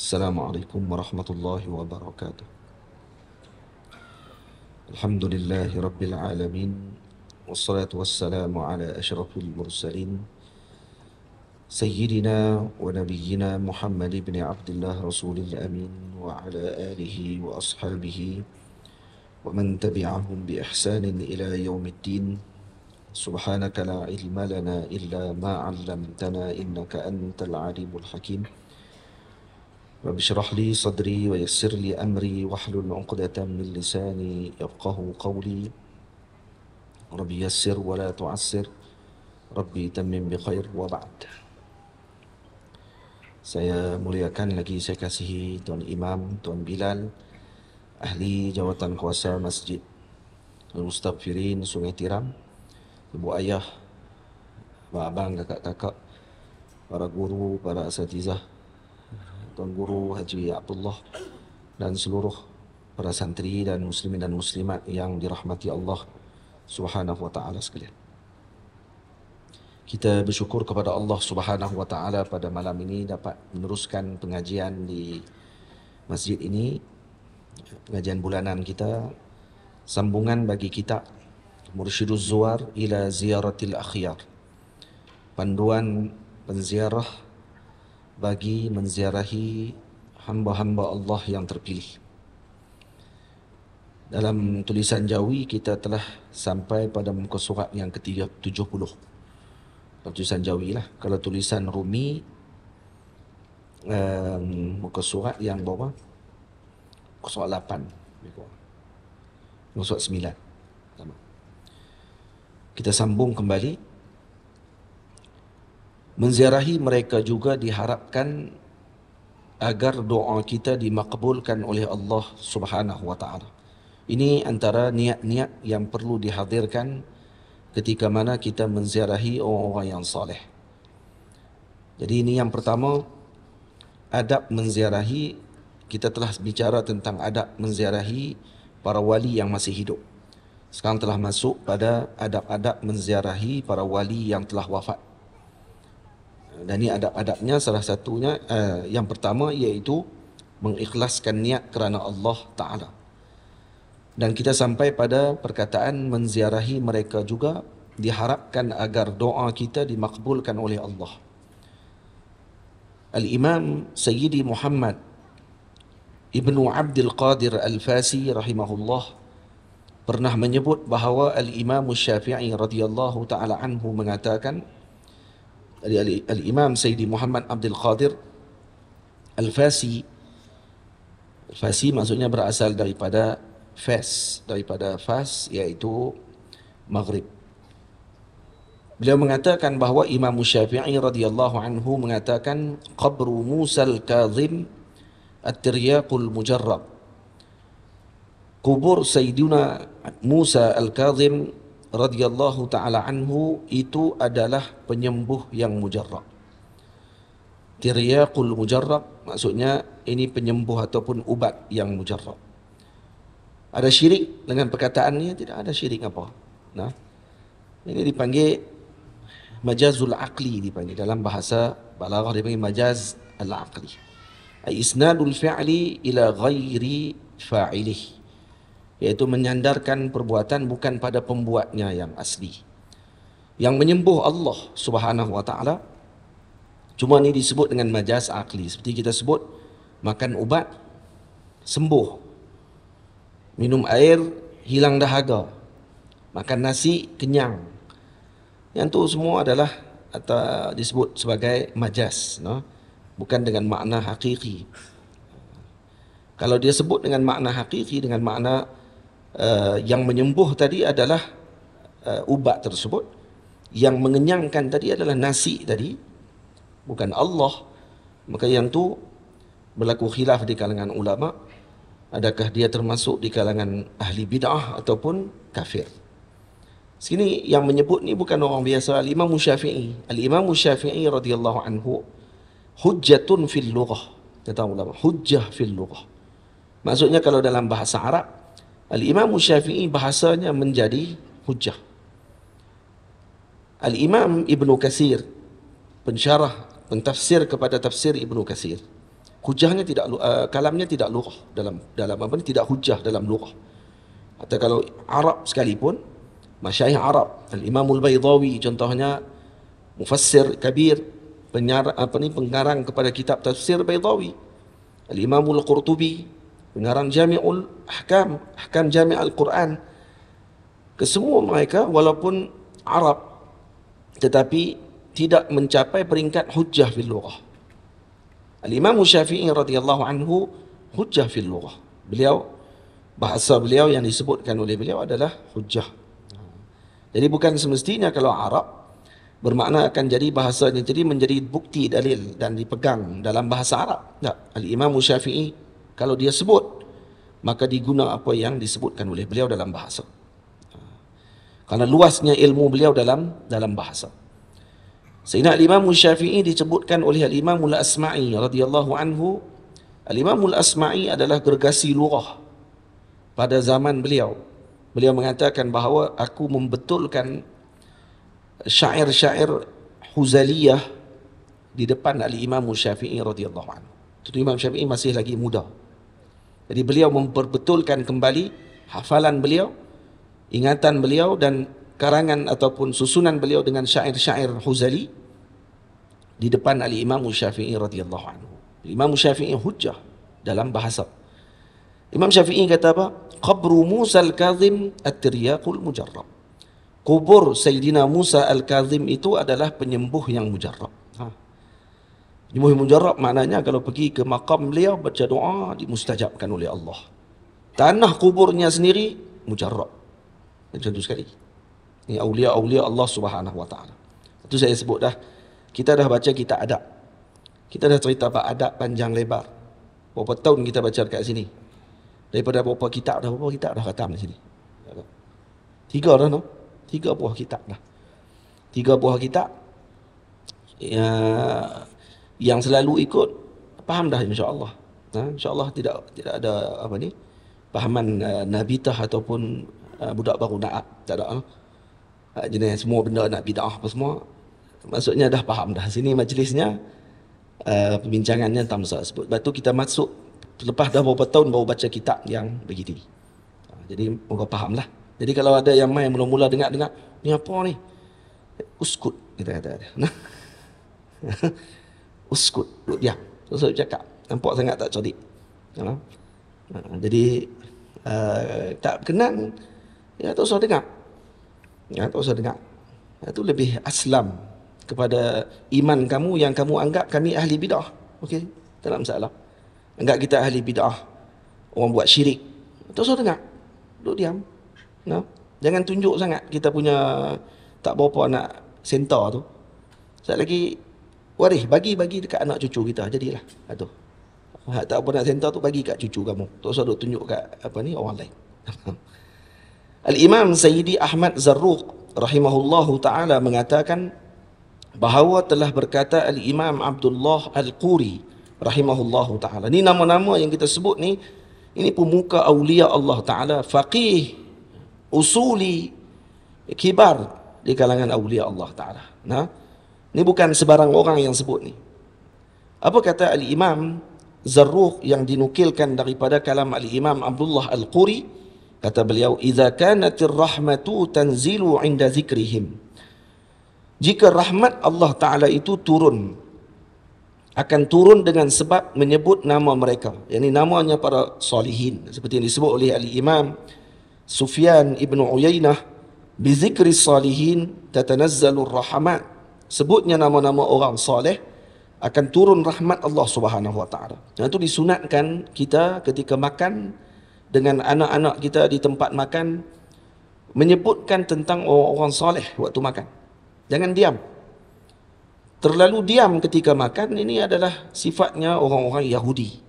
Assalamualaikum warahmatullahi wabarakatuh. Alhamdulillahi rabbil alamin. Wassalatu wassalamu ala ashrafil mursalin Sayyidina wa nabiyyina Muhammad ibn Abdullah Rasulil Amin wa ala alihi wa ashabihi wa man tabi'ahum bi ihsanin ila yaumiddin. Subhanaka la ilma lana illa ma 'allamtana innaka antal alimul hakim. رب اشرح لي صدري ويسر لي أمري واحلل عقدة من لساني يفقه قولي رب يسر ولا تعسر ربي تمم بخير وبعد. Saya muliakan lagi, saya kasihi Tuan Imam, Tuan Bilal, ahli jawatan kuasa Masjid Al-Mustaghfirin Sungai Tiram, ibu ayah, abang, kakak-kakak, para guru, para asatizah, Tuan Guru Haji Abdullah dan seluruh para santri dan muslimin dan muslimat yang dirahmati Allah Subhanahu wa taala sekalian. Kita bersyukur kepada Allah Subhanahu wa taala pada malam ini dapat meneruskan pengajian di masjid ini, pengajian bulanan kita, sambungan bagi kitab Mursyiduz Zuwar ila Ziyaratil Akhyar, panduan penziarah bagi menziarahi hamba-hamba Allah yang terpilih. Dalam tulisan Jawi kita telah sampai pada muka surat yang ke-70. Tulisan Jawi lah. Kalau tulisan Rumi muka surat yang berapa? Muka surat 8. Muka surat 9. Kita sambung kembali. Menziarahi mereka juga diharapkan agar doa kita dimakbulkan oleh Allah Subhanahu wa taala. Ini antara niat-niat yang perlu dihadirkan ketika mana kita menziarahi orang-orang yang saleh. Jadi ini yang pertama, adab menziarahi. Kita telah bicara tentang adab menziarahi para wali yang masih hidup. Sekarang telah masuk pada adab-adab menziarahi para wali yang telah wafat. Dan ini adab-adabnya salah satunya yang pertama iaitu mengikhlaskan niat kerana Allah Ta'ala. Dan kita sampai pada perkataan menziarahi mereka juga diharapkan agar doa kita dimakbulkan oleh Allah. Al-Imam Sayyidi Muhammad Ibnu Abdul Qadir Al-Fasi rahimahullah pernah menyebut bahawa Al-Imam Syafi'i radhiyallahu ta'ala anhu mengatakan, Al-Imam Sayyidi Muhammad Abdul Qadir Al-Fasi, Al-Fasi maksudnya berasal daripada Fas, daripada Fas iaitu Maghrib. Beliau mengatakan bahawa Imam Syafi'i radhiyallahu anhu mengatakan qabru Musa al-Kadhim at-tiryaqul mujarrab. Kubur Sayyidina Musa al-Kadhim radhiyallahu ta'ala anhu itu adalah penyembuh yang mujarrab. Tiryaqul mujarrab maksudnya ini penyembuh ataupun ubat yang mujarrab. Ada syirik dengan perkataan ini? Tidak ada syirik apa. Nah, ini dipanggil majazul aqli, dipanggil dalam bahasa balaghah dipanggil majaz al-aqli. Ai isnadul fi'li ila ghairi fa'ilih, iaitu menyandarkan perbuatan bukan pada pembuatnya yang asli. Yang menyembuh Allah Subhanahu wa taala cuma ini disebut dengan majaz akli. Seperti kita sebut makan ubat sembuh, minum air hilang dahaga, makan nasi kenyang. Yang tu semua adalah atau disebut sebagai majaz, no? Bukan dengan makna hakiki. Kalau dia sebut dengan makna hakiki, dengan makna yang menyembuh tadi adalah ubat tersebut, yang mengenyangkan tadi adalah nasi tadi, bukan Allah, maka yang tu berlaku khilaf di kalangan ulama, adakah dia termasuk di kalangan ahli bid'ah ataupun kafir. Sini yang menyebut ni bukan orang biasa, Al-Imam Syafi'i. Al-Imam Syafi'i radhiyallahu anhu hujjatun fil lughah, kata ulama, hujjah fil lughah. Maksudnya kalau dalam bahasa Arab, Al-Imam Syafi'i bahasanya menjadi hujjah. Al-Imam Ibnu Katsir, pensyarah, pentafsir kepada tafsir Ibnu Katsir, Hujahnya tidak kalamnya tidak lughah dalam apa ni, tidak hujah dalam lughah. Atau kalau Arab sekalipun, masyayikh Arab, Al-Imam Al-Baydawi contohnya, mufassir kabir, pengarang kepada kitab tafsir Baydawi. Al-Imam Al-Qurtubi, pengarang Jami'ul Ahkam, Ahkam Jami' Al-Quran. Kesemua mereka walaupun Arab tetapi tidak mencapai peringkat hujjah fil lughah. Al-Imam Syafi'i radhiyallahu anhu hujjah fil lughah. Bahasa beliau yang disebutkan oleh beliau adalah hujjah. Jadi bukan semestinya kalau Arab bermakna akan jadi bahasanya jadi menjadi bukti dalil dan dipegang dalam bahasa Arab. Tak. Al-Imam Syafi'i kalau dia sebut maka diguna apa yang disebutkan oleh beliau dalam bahasa. Karena luasnya ilmu beliau dalam bahasa. Sayyidina Al-Imam Syafi'i disebutkan oleh Al-Imam Al-Asma'i radhiyallahu anhu. Al-Imam Al-Asma'i adalah gergasi lughah pada zaman beliau. Beliau mengatakan bahawa aku membetulkan syair-syair Huzaliyah di depan Al-Imam Syafi'i radhiyallahu anhu. Itu Imam Syafi'i masih lagi muda. Jadi beliau memperbetulkan kembali hafalan beliau, ingatan beliau dan karangan ataupun susunan beliau dengan syair-syair Huzali di depan Al-Imam Syafi'i radhiyallahu anhu. Imam Syafi'i hujjah dalam bahasa. Imam Syafi'i kata apa? Qabru Musa al-Kazim at-tiryaqul mujarrab. Kubur Sayyidina Musa al-Kazim itu adalah penyembuh yang mujarrab. Penyembuh yang mujarrab maknanya kalau pergi ke makam beliau baca doa dimustajabkan oleh Allah. Tanah kuburnya sendiri mujarrab. Macam tu sekali. Ini awliya-awliya Allah Subhanahu wa taala. Itu saya sebut dah. Kita dah baca kitab adab. Kita dah cerita bab adab panjang lebar. Berapa tahun kita baca dekat sini? Daripada berapa kitab dah khatam di sini. 3 dah no? 3 buah kitab dah. 3 buah kitab yang selalu ikut faham dah insya-Allah. Insya-Allah tidak ada apa ni? Pahaman nabitah ataupun budak baru nak tak ada. Jenis semua benda nak bidah apa semua. Maksudnya dah faham dah. Sini majlisnya perbincangannya tentang masalah sebut. Lepas tu kita masuk lepas dah beberapa tahun baru baca kitab yang begini. Jadi moga faham lah. Jadi kalau ada yang main mula-mula dengar ni apa ni? Uskut kita kata. Nah. Uskut, duduk diam. Terus saya cakap, nampak sangat tak cerdik. Jadi tak berkenan, ya tak usah dengar. Ya tak usah dengar. Itu lebih aslam kepada iman kamu yang kamu anggap kami ahli bidah. Okey, tak ada masalah. Anggap kita ahli bidah, orang buat syirik. Tak usah dengar. Duduk diam. No? Jangan tunjuk sangat kita punya tak berapa anak senter tu. Sekali lagi waris bagi dekat anak cucu kita jadilah. Tu. Tak apa nak senter tu bagi kat cucu kamu. Tak usah duk tunjuk kat apa ni orang lain. Al-Imam Sayyidi Ahmad Zarruq rahimahullahu taala mengatakan bahawa telah berkata Al-Imam Abdullah Al-Quri rahimahullahu taala. Ni nama-nama yang kita sebut ni ini pemuka aulia Allah taala, faqih, usuli, kibar di kalangan aulia Allah taala. Nah, ini bukan sebarang orang yang sebut ni. Apa kata Al-Imam Zarruq yang dinukilkan daripada kalam Al-Imam Abdullah Al-Quri? Kata beliau, "Idza kanatir rahmatu tanzilu 'inda zikrihim." Jika rahmat Allah Taala itu turun, akan turun dengan sebab menyebut nama mereka, yakni namanya para salihin, seperti yang disebut oleh Al-Imam Sufyan ibn Uyainah, "Bi zikri salihin tatanazzalur rahmat." Sebutnya nama-nama orang soleh akan turun rahmat Allah Subhanahu wa taala. Dan itu disunatkan kita ketika makan dengan anak-anak kita di tempat makan menyebutkan tentang orang-orang soleh waktu makan. Jangan diam. Terlalu diam ketika makan ini adalah sifatnya orang-orang Yahudi.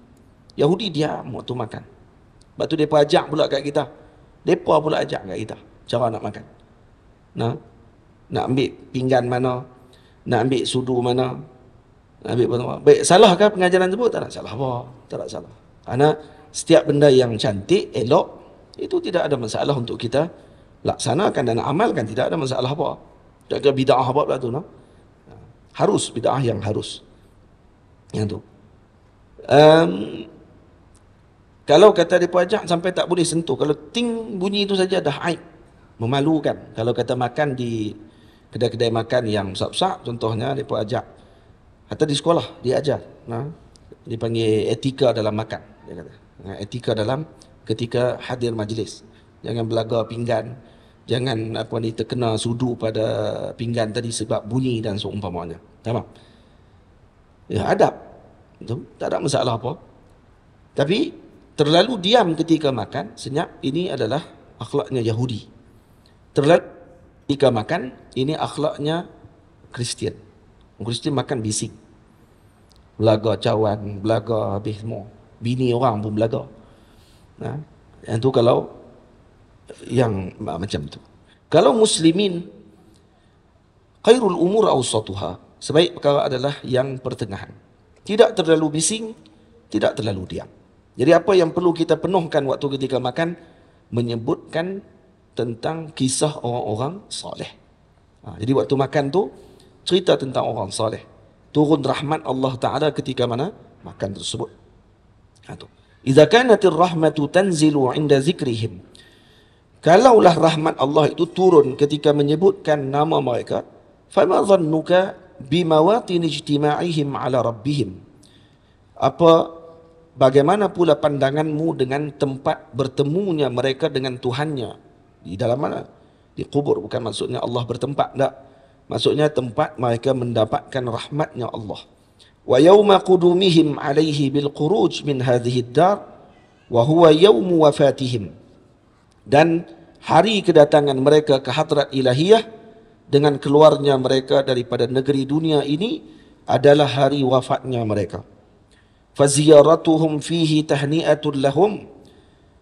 Yahudi diam waktu makan. Sebab tu mereka ajak pula kat kita. Mereka pula ajak kat kita cara nak makan. Nak ambil pinggan mana, nak ambil sudu mana, nak ambil apa. Baik, salahkah pengajaran tersebut? Tak nak salah apa. Tak nak salah. Kerana setiap benda yang cantik, elok, itu tidak ada masalah untuk kita laksanakan dan amalkan. Tidak ada masalah apa. Tak kira bid'ah apa pula tu. No? Harus bid'ah yang harus. Yang tu. Um, Kalau kata dia ajak sampai tak boleh sentuh. Kalau ting bunyi itu saja dah aib. Memalukan. Kalau kata makan di kedai-kedai makan yang besar-besar, contohnya dia ajak. Atau di sekolah dia ajar. Nah, dipanggil etika dalam makan. Dia kata. Etika dalam ketika hadir majlis. Jangan belaga pinggan. Jangan apa ni terkena sudu pada pinggan tadi sebab bunyi dan seumpamanya. Tamam. Ya adab. Itu tak ada masalah apa. Tapi terlalu diam ketika makan, senyap, ini adalah akhlaknya Yahudi. Terlalu ketika makan, ini akhlaknya Kristian. Kristian makan bising. Belaga cawan, belaga habis semua. Bini orang pun belaga. Nah, yang tu kalau yang macam tu. Kalau muslimin, khairul umur awsatuha. Sebaik perkara adalah yang pertengahan. Tidak terlalu bising, tidak terlalu diam. Jadi apa yang perlu kita penuhkan waktu ketika makan? Menyebutkan tentang kisah orang-orang soleh. Jadi waktu makan tu, cerita tentang orang soleh. Turun rahmat Allah Ta'ala ketika mana? Makan tersebut. Iza kanatir rahmatu tanzilu inda zikrihim. Kalaulah rahmat Allah itu turun ketika menyebutkan nama mereka, fama dhannuka bimawatin ijtima'ihim ala rabbihim. Bagaimana pula pandanganmu dengan tempat bertemunya mereka dengan Tuhannya? Di dalam mana? Di kubur. Bukan maksudnya Allah bertempat. Tak. Maksudnya tempat mereka mendapatkan rahmatnya Allah. Wa yawma qudumihim alaihi bil khuruj min hadhihi ad-dar wa huwa yawmu wafatihim. Dan hari kedatangan mereka ke hadrat ilahiyah dengan keluarnya mereka daripada negeri dunia ini adalah hari wafatnya mereka. Faziyaratuhum fihi tahni'atul lahum.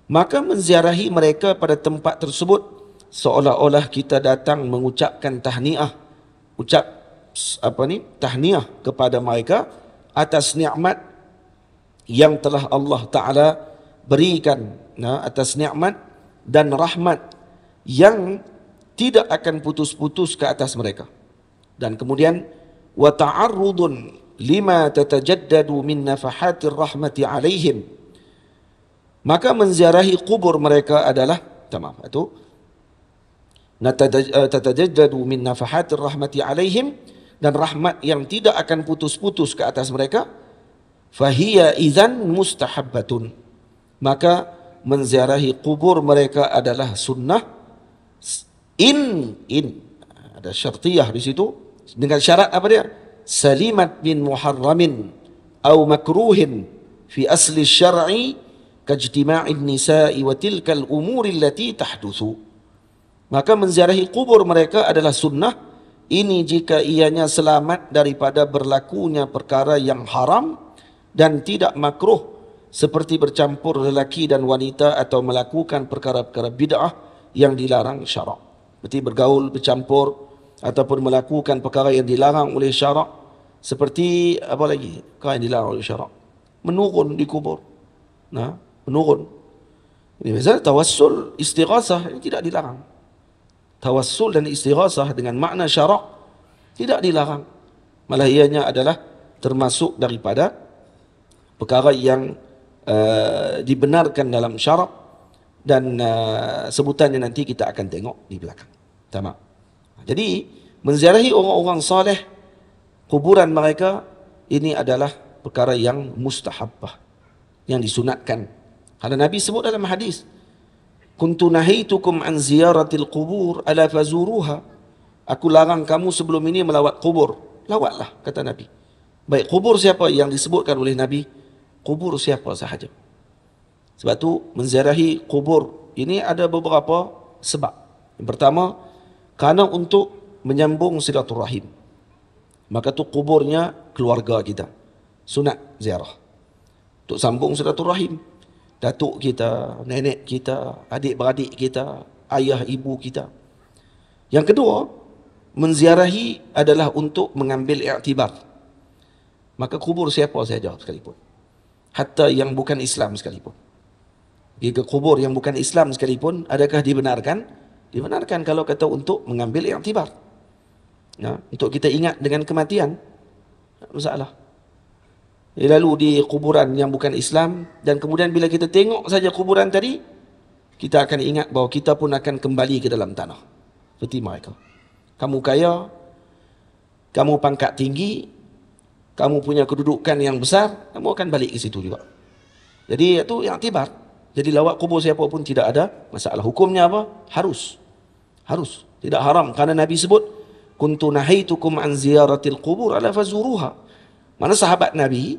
Maka menziarahi mereka pada tempat tersebut seolah-olah kita datang mengucapkan tahniah, tahniah kepada mereka atas nikmat yang telah Allah Ta'ala berikan, atas nikmat dan rahmat yang tidak akan putus-putus ke atas mereka. Dan kemudian wa ta'arrudun lima tatajaddadu min nafahatir rahmati alaihim. Maka menziarahi kubur mereka adalah tatajaddadu min nafahatir rahmati alaihim, dan rahmat yang tidak akan putus-putus ke atas mereka. Fahiya idzan mustahabbatun. Maka menziarahi kubur mereka adalah sunnah. In ada syartiyah di situ, dengan syarat apa dia? Salimat min muharramin atau makruhin fi asli syar'i kajtima'in nisa'i wa tilkal umuri allati tahdutsu. Maka menziarahi kubur mereka adalah sunnah ini jika ianya selamat daripada berlakunya perkara yang haram dan tidak makruh seperti bercampur lelaki dan wanita atau melakukan perkara-perkara bid'ah yang dilarang syarak. Berarti bergaul, bercampur ataupun melakukan perkara yang dilarang oleh syarak. Seperti apa lagi? Perkara yang dilarang oleh syarak. Menurun di kubur. Menurun. Ini misalnya tawassul, istighasah, ini tidak dilarang. Tawassul dan istighasah dengan makna syarak tidak dilarang. Malah ianya adalah termasuk daripada perkara yang dibenarkan dalam syarak, dan sebutannya nanti kita akan tengok di belakang. Tamam. Jadi menziarahi orang-orang saleh, kuburan mereka, ini adalah perkara yang mustahabbah, yang disunatkan. Karena Nabi sebut dalam hadis, kuntu nahaitukum an ziyaratil qubur ala fazuruha. Aku larang kamu sebelum ini melawat kubur. Lawatlah, kata Nabi. Baik, kubur siapa yang disebutkan oleh Nabi? Kubur siapa sahaja. Sebab tu menziarahi kubur ini ada beberapa sebab. Yang pertama, kerana untuk menyambung silaturahim. Maka tu kuburnya keluarga kita. Sunat ziarah. Untuk sambung silaturahim. Datuk kita, nenek kita, adik-beradik kita, ayah ibu kita. Yang kedua, menziarahi adalah untuk mengambil iktibar. Maka kubur siapa saja sekalipun. Hatta yang bukan Islam sekalipun. Jika kubur yang bukan Islam sekalipun, adakah dibenarkan? Dibenarkan kalau kata untuk mengambil iktibar. Untuk kita ingat dengan kematian, tak masalah. lalu di kuburan yang bukan Islam, dan kemudian bila kita tengok saja kuburan tadi, kita akan ingat bahawa kita pun akan kembali ke dalam tanah seperti mereka. Kamu kaya, kamu pangkat tinggi, kamu punya kedudukan yang besar, kamu akan balik ke situ juga. Jadi itu yang tibar. Jadi lawat kubur siapa pun tidak ada masalah. Hukumnya apa? Harus. Tidak haram. Karena Nabi sebut, kuntu nahaitukum an ziyaratil qubur ala fazuruha. Mana sahabat Nabi,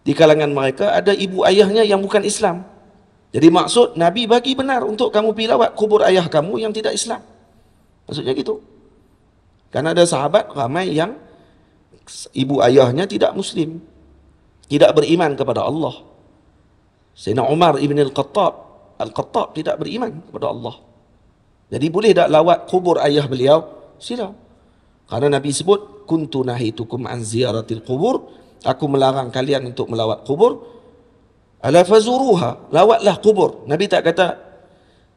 di kalangan mereka ada ibu ayahnya yang bukan Islam. Jadi maksud Nabi bagi benar untuk kamu pergi lawat kubur ayah kamu yang tidak Islam. Maksudnya gitu. Karena ada sahabat ramai yang ibu ayahnya tidak Muslim, tidak beriman kepada Allah. Sayyidina Umar ibn Al-Khattab tidak beriman kepada Allah. Jadi boleh tak lawat kubur ayah beliau? Sila. Karena Nabi sebut, kuntu nahitukum an ziyaratil qubur, aku melarang kalian untuk melawat kubur. Ala fazuruha, lawatlah kubur. Nabi tak kata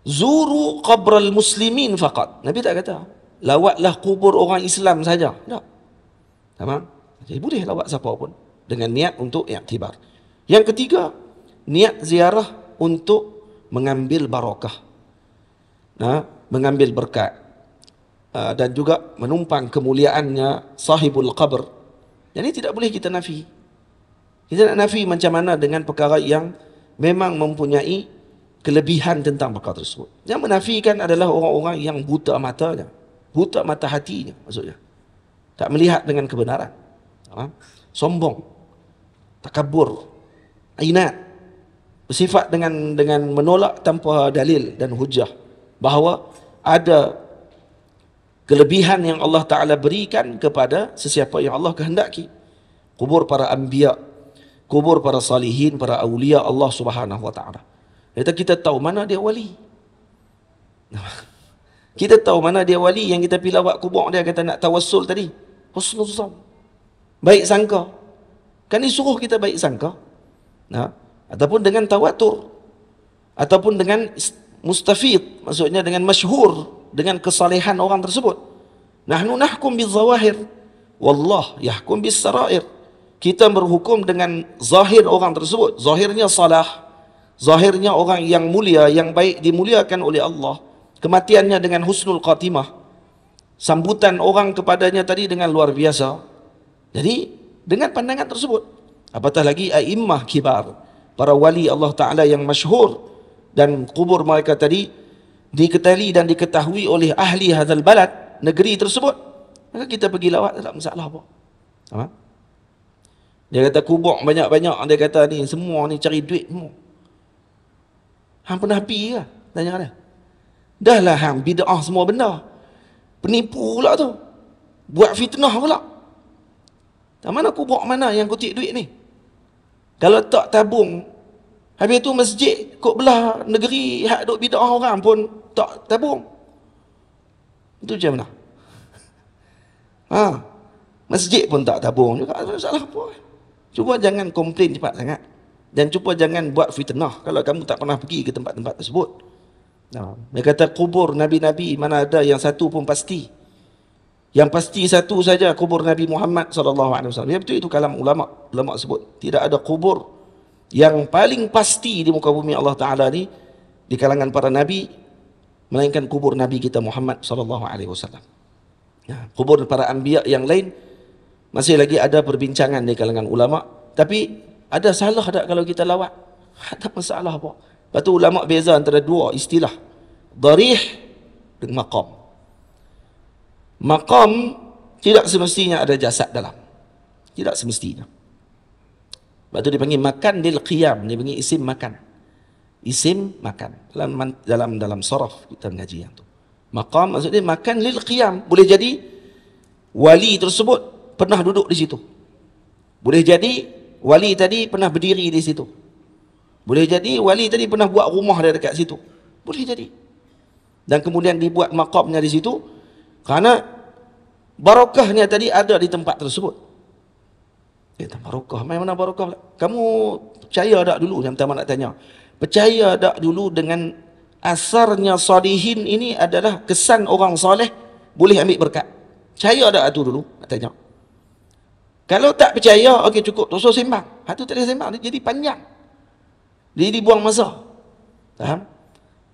zuru qabral muslimin faqat. Nabi tak kata lawatlah kubur orang Islam saja. Tak. Tamam? Jadi boleh lawat siapa pun dengan niat untuk iktibar. Yang ketiga, niat ziarah untuk mengambil barakah, mengambil berkat, dan juga menumpang kemuliaannya sahibul qabr. Jadi tidak boleh kita nafi. Kita nak nafi macam mana dengan perkara yang memang mempunyai kelebihan tentang perkara tersebut. Yang menafikan adalah orang-orang yang buta matanya, buta mata hatinya, maksudnya tak melihat dengan kebenaran, sombong, takabur, inat, bersifat dengan menolak tanpa dalil dan hujah bahawa ada kelebihan yang Allah Ta'ala berikan kepada sesiapa yang Allah kehendaki. Kubur para anbiya, kubur para salihin, para awliya Allah Subhanahu Wa Ta'ala. Kita tahu mana dia wali. Kita tahu mana dia wali yang kita pergi lawat kubur dia, kata nak tawassul tadi. Husnuzan, baik sangka. Kan ini suruh kita baik sangka. Ataupun dengan tawatur, ataupun dengan mustafid, maksudnya dengan masyhur, dengan kesalehan orang tersebut. Nahnu nahkum bizawahir, wallah yahkum bis-sarair. Kita berhukum dengan zahir orang tersebut. Zahirnya salah, zahirnya orang yang mulia, yang baik, dimuliakan oleh Allah. Kematiannya dengan husnul khatimah. Sambutan orang kepadanya tadi dengan luar biasa. Jadi dengan pandangan tersebut, apatah lagi a'immah kibar, para wali Allah Ta'ala yang masyhur, dan kubur mereka tadi diketahui dan diketahui oleh ahli hadzal balad, negeri tersebut, maka kita pergi lawat, tak masalah apa. Dia kata kubur banyak-banyak, dia kata ni semua ni cari duit semua. Hang pernah pergi ke? Tanya dia. Dah lah hang bid'ah semua benda, penipu pula tu, buat fitnah pula. Tak mana kubur mana yang kutip duit ni? Kalau tak tabung, habis tu masjid kot belah negeri hak duk bid'ah orang pun tak tabung. Itu macam mana? Masjid pun tak tabung juga, salah apa? Cuba jangan komplain cepat sangat, dan cuba jangan buat fitnah kalau kamu tak pernah pergi ke tempat-tempat tersebut. Dia kata kubur Nabi-Nabi mana ada yang satu pun pasti. Yang pasti satu saja, kubur Nabi Muhammad SAW. Betul itu kalam ulama. Ulama sebut tidak ada kubur yang paling pasti di muka bumi Allah Ta'ala ni di kalangan para Nabi, melainkan kubur Nabi kita Muhammad SAW. Kubur para anbiya yang lain masih lagi ada perbincangan di kalangan ulama. Tapi ada salah tak kalau kita lawat? Tak masalah apa. Lepas tu ulama beza antara dua istilah, darih dan maqam. Maqam tidak semestinya ada jasad dalam, tidak semestinya. Lepas tu dipanggil makan lil qiyam, dia panggil isim makan. Isim makan. Dalam saraf kita mengaji yang tu. Maqam maksudnya makan lil qiyam. Boleh jadi wali tersebut pernah duduk di situ. Boleh jadi wali tadi pernah berdiri di situ. Boleh jadi wali tadi pernah buat rumah dia dekat situ. Boleh jadi. Dan kemudian dibuat maqamnya di situ kerana barakahnya tadi ada di tempat tersebut. Barakah, mana barakah? Kamu percaya tak dulu, yang pertama nak tanya, percaya tak dulu dengan asarnya salihin ini adalah kesan orang soleh boleh ambil berkat? Percaya tak itu dulu? Nak tanya. Kalau tak percaya, okey cukup, tak usah sembang. Itu tak ada sembang, dia jadi panjang. Dia dibuang masa. Faham?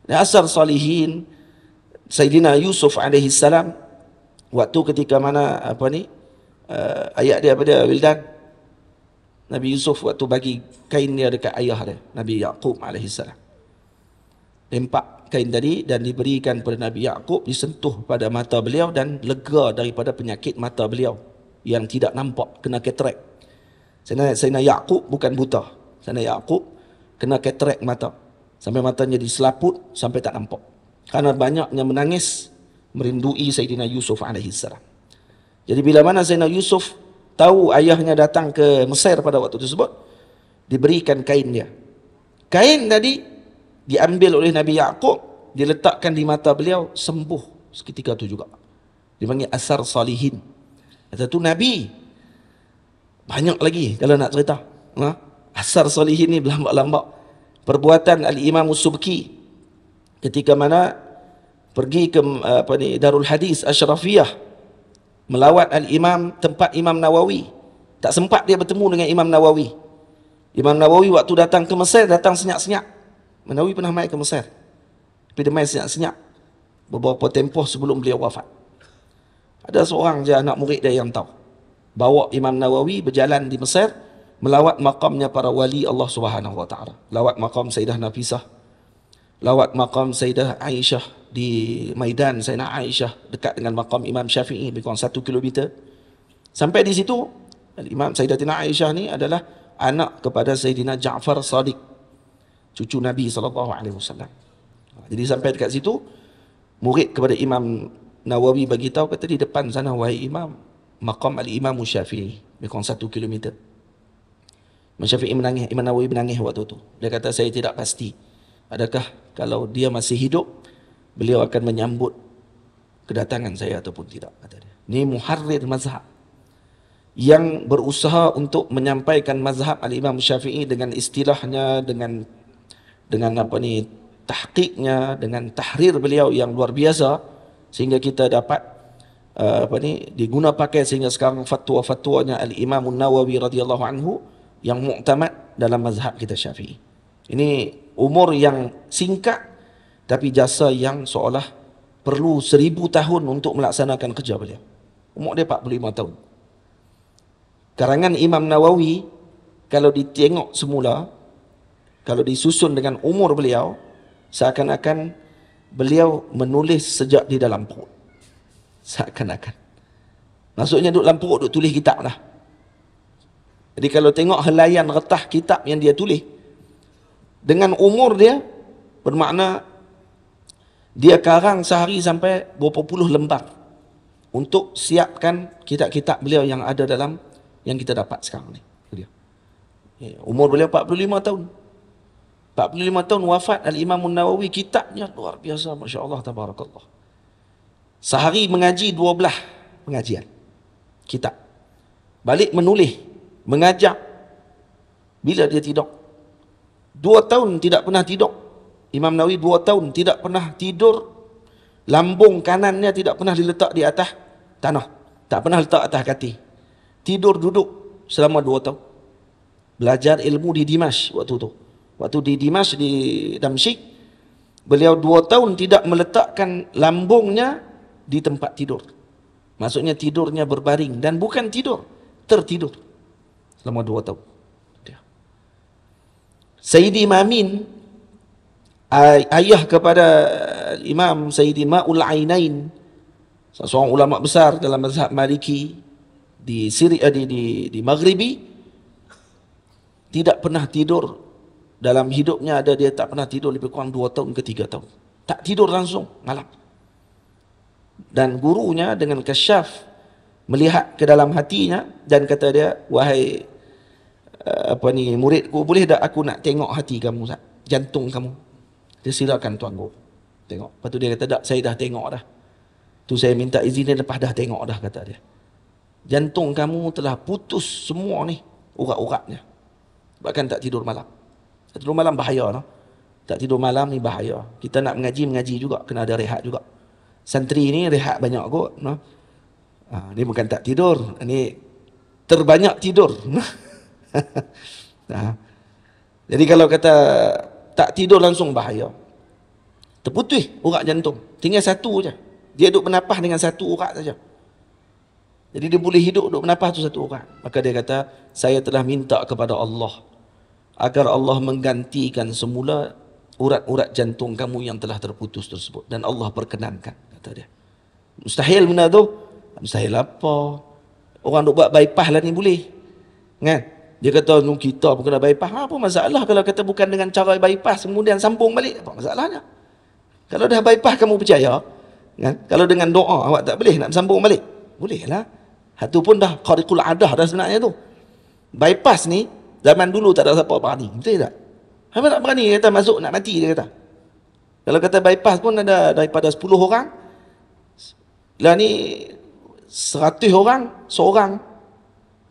Dan asar salihin, Sayyidina Yusuf alaihi salam, waktu ketika mana, ayat dia pada Wildan, Nabi Yusuf waktu bagi kain dia dekat ayah dia, Nabi Yaqub alaihi salam. Lempak kain tadi dan diberikan kepada Nabi Yaqub, disentuh pada mata beliau dan lega daripada penyakit mata beliau yang tidak nampak, kena katarak. Sayyidina Yaqub bukan buta. Sayyidina Yaqub kena katarak mata. Sampai matanya diselaput sampai tak nampak. Karena banyaknya menangis merindui Sayyidina Yusuf alaihi salam. Jadi bila mana Sayyidina Yusuf tahu ayahnya datang ke Mesir pada waktu tersebut, diberikan kain dia. Kain tadi diambil oleh Nabi Yaqub, diletakkan di mata beliau, sembuh seketika itu juga. Dipanggil asar salihin. Kata tu Nabi. Banyak lagi kalau nak cerita. Asar salihin ni berlambak-lambak. Perbuatan Al-Imam Subki ketika mana pergi ke Darul Hadis Ashrafiyah, melawat Al-Imam, tempat Imam Nawawi. Tak sempat dia bertemu dengan Imam Nawawi. Imam Nawawi waktu datang ke Mesir, datang senyap-senyap. Nawawi pernah mai ke Mesir, tapi dia mai senyap-senyap beberapa tempoh sebelum beliau wafat. Ada seorang je anak murid dia yang tahu, bawa Imam Nawawi berjalan di Mesir, melawat makamnya para wali Allah Subhanahu Wa Taala. Lawat makam Sayyidah Nafisah, lawat makam Sayyidah Aisyah di Maidan Sayyidah Aisyah, dekat dengan makam Imam Syafi'i, lebih kurang 1 kilometer. Sampai di situ, Imam Sayyidatina Aisyah ni adalah anak kepada Sayyidina Ja'far Sadiq, cucu Nabi SAW. Jadi sampai dekat situ, murid kepada Imam Nawawi bagi tahu, kata di depan sana wahai Imam, makam Al-Imam Syafi'i, lebih kurang 1 kilometer. Imam Syafi'i menangis, Imam Nawawi menangis waktu itu. Dia kata, saya tidak pasti adakah kalau dia masih hidup, beliau akan menyambut kedatangan saya ataupun tidak, kata dia. Ini muharrir mazhab yang berusaha untuk menyampaikan mazhab Al-Imam Syafi'i dengan istilahnya, dengan tahqiqnya, dengan tahrir beliau yang luar biasa, sehingga kita dapat diguna pakai sehingga sekarang fatwa-fatwanya Al-Imam Nawawi radhiyallahu anhu yang muktamad dalam mazhab kita Syafi'i. Ini umur yang singkat tapi jasa yang seolah perlu 1000 tahun untuk melaksanakan kerja beliau. Umur dia 45 tahun. Karangan Imam Nawawi kalau ditengok semula, kalau disusun dengan umur beliau, seakan-akan beliau menulis sejak di dalam perut. Seakan-akan. Maksudnya duduk dalam perut, duduk tulis kitab lah. Jadi kalau tengok helaian retah kitab yang dia tulis, dengan umur dia, bermakna dia karang sehari sampai berapa puluh lembar untuk siapkan kitab-kitab beliau yang ada dalam yang kita dapat sekarang ni. Umur beliau 45 tahun. 45 tahun wafat Al-Imam Nawawi, kitabnya luar biasa, Masya Allah, Tabarakallah. Sehari mengaji 12 pengajian kitab. Balik menulis, mengajar. Bila dia tidur? 2 tahun tidak pernah tidur. Imam Nawawi 2 tahun tidak pernah tidur. Lambung kanannya tidak pernah diletak di atas tanah. Tak pernah letak atas kaki. Tidur duduk selama 2 tahun. Belajar ilmu di Dimash waktu tu. Waktu di Dimash, di Damsyik, beliau 2 tahun tidak meletakkan lambungnya di tempat tidur. Maksudnya tidurnya berbaring, dan bukan tidur, tertidur selama 2 tahun. Sayyidi Mamin, ayah kepada Imam Sayyidi Ma'ul Ainain, seorang ulama besar dalam mazhab Maliki di Syria, di Maghribi, tidak pernah tidur. Dalam hidupnya ada dia tak pernah tidur lebih kurang 2 tahun ke 3 tahun. Tak tidur langsung malam. Dan gurunya dengan kasyaf melihat ke dalam hatinya dan kata dia, wahai muridku, boleh tak aku nak tengok hati kamu, jantung kamu? Dia, silakan tuan guru, tengok. Lepas tu dia kata, tak, saya dah tengok dah. Tu saya minta izin dia, lepas dah tengok dah, kata dia. Jantung kamu telah putus semua ni urat-uratnya. Bahkan tak tidur malam. Tak tidur malam bahaya, no? Tak tidur malam ni bahaya. Kita nak mengaji juga, kena ada rehat juga. Santri ni rehat banyak kot, no? Ni bukan tak tidur, ni terbanyak tidur. Nah, jadi kalau kata tak tidur langsung bahaya. Terputus urat jantung. Tinggal satu saja. Dia duduk bernafas dengan satu urat saja. Jadi dia boleh hidup duduk bernafas tu satu urat. Maka dia kata, saya telah minta kepada Allah agar Allah menggantikan semula urat-urat jantung kamu yang telah terputus tersebut. Dan Allah perkenankan, kata dia. Mustahil benda tu. Mustahil apa? Orang duk buat bypass lah ni boleh. Kan? Dia kata, kita pun kena bypass. Apa masalah kalau kata bukan dengan cara bypass, kemudian sambung balik? Apa masalahnya? Kalau dah bypass kamu percaya, kan? Kalau dengan doa awak tak boleh nak sambung balik? Boleh lah. Itu pun dah khariqul adah dah sebenarnya tu. Bypass ni, zaman dulu tak ada siapa berani. Betul tak? Siapa tak berani kata masuk nak mati, dia kata. Kalau kata bypass pun ada daripada 10 orang, lah ni 100 orang, seorang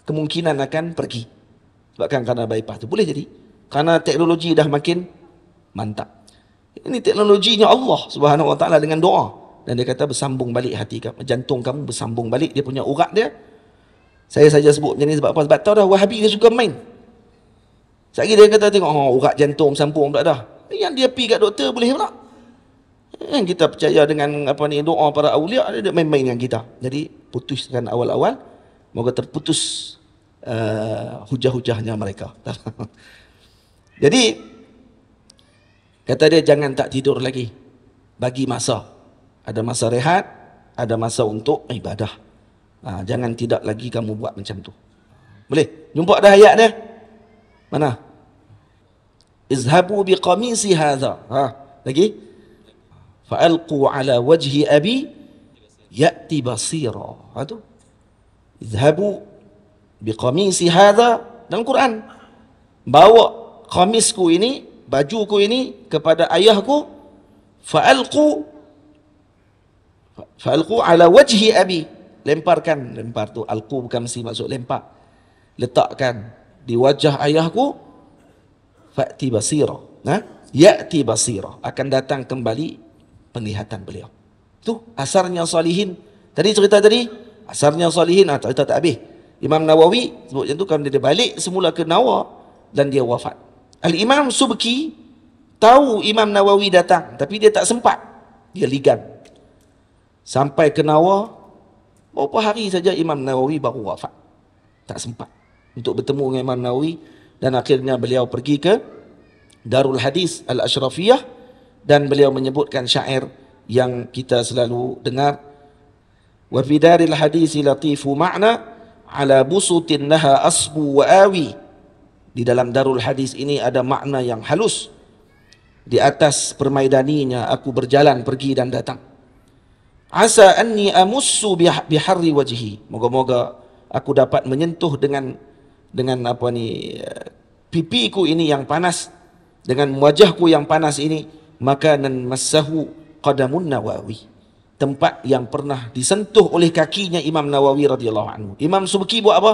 kemungkinan akan pergi. Sebabkan kerana bypass tu. Boleh jadi. Kerana teknologi dah makin mantap. Ini teknologinya Allah Subhanahu Wa Taala dengan doa. Dan dia kata bersambung balik hati kamu, jantung kamu bersambung balik dia punya urat dia. Saya saja sebut macam ni sebab apa? Sebab tahu dah Wahabi dia suka main. Sekali dia kata tengok urat jantung bersambung pula dah. Yang dia pergi kat doktor boleh pula. Yang kita percaya dengan apa ni doa para awliya, dia main-main dengan kita. Jadi putuskan awal-awal, moga terputus hujah-hujahnya mereka. Jadi kata dia jangan tak tidur lagi. Bagi masa. Ada masa rehat, ada masa untuk ibadah. Jangan tidak lagi kamu buat macam tu. Boleh? Jumpa ada ayat dia? Mana? Izhabu biqamisi hadha. Lagi? Fa'alqu ala wajhi abi ya'ti basira. Tu. Izhabu biqamisi hadha dalam Quran. Bawa khamisku ini, bajuku ini kepada ayahku, fa'alqu ala wajhi abi, lempar tu, alqu bukan mesti maksud lempar, letakkan di wajah ayahku, fa'ti basira, ya'ti basira, akan datang kembali penglihatan beliau. Tu asarnya salihin. Tadi cerita tadi asarnya salihin, cerita tak habis. Imam Nawawi sebut macam tu, kalau dia balik semula ke Nawa dan dia wafat. Al-Imam Subki tahu Imam Nawawi datang, tapi dia tak sempat. Dia ligan. Sampai ke Nawa, beberapa hari saja Imam Nawawi baru wafat. Tak sempat untuk bertemu dengan Imam Nawawi. Dan akhirnya beliau pergi ke Darul Hadis Al-Ashrafiyah. Dan beliau menyebutkan syair yang kita selalu dengar. Wa fi daril hadisi latifu ma'na ala busutin laha asbu wa awi. Di dalam Darul Hadis ini ada makna yang halus. Di atas permaidaninya aku berjalan pergi dan datang. Asa anni amussu biharri wajhi. Moga-moga aku dapat menyentuh dengan apa ni, pipiku ini yang panas, dengan wajahku yang panas ini. Makanan massahu qadamun Nawawi. Tempat yang pernah disentuh oleh kakinya Imam Nawawi radhiyallahu anhu. Imam Subki buat apa?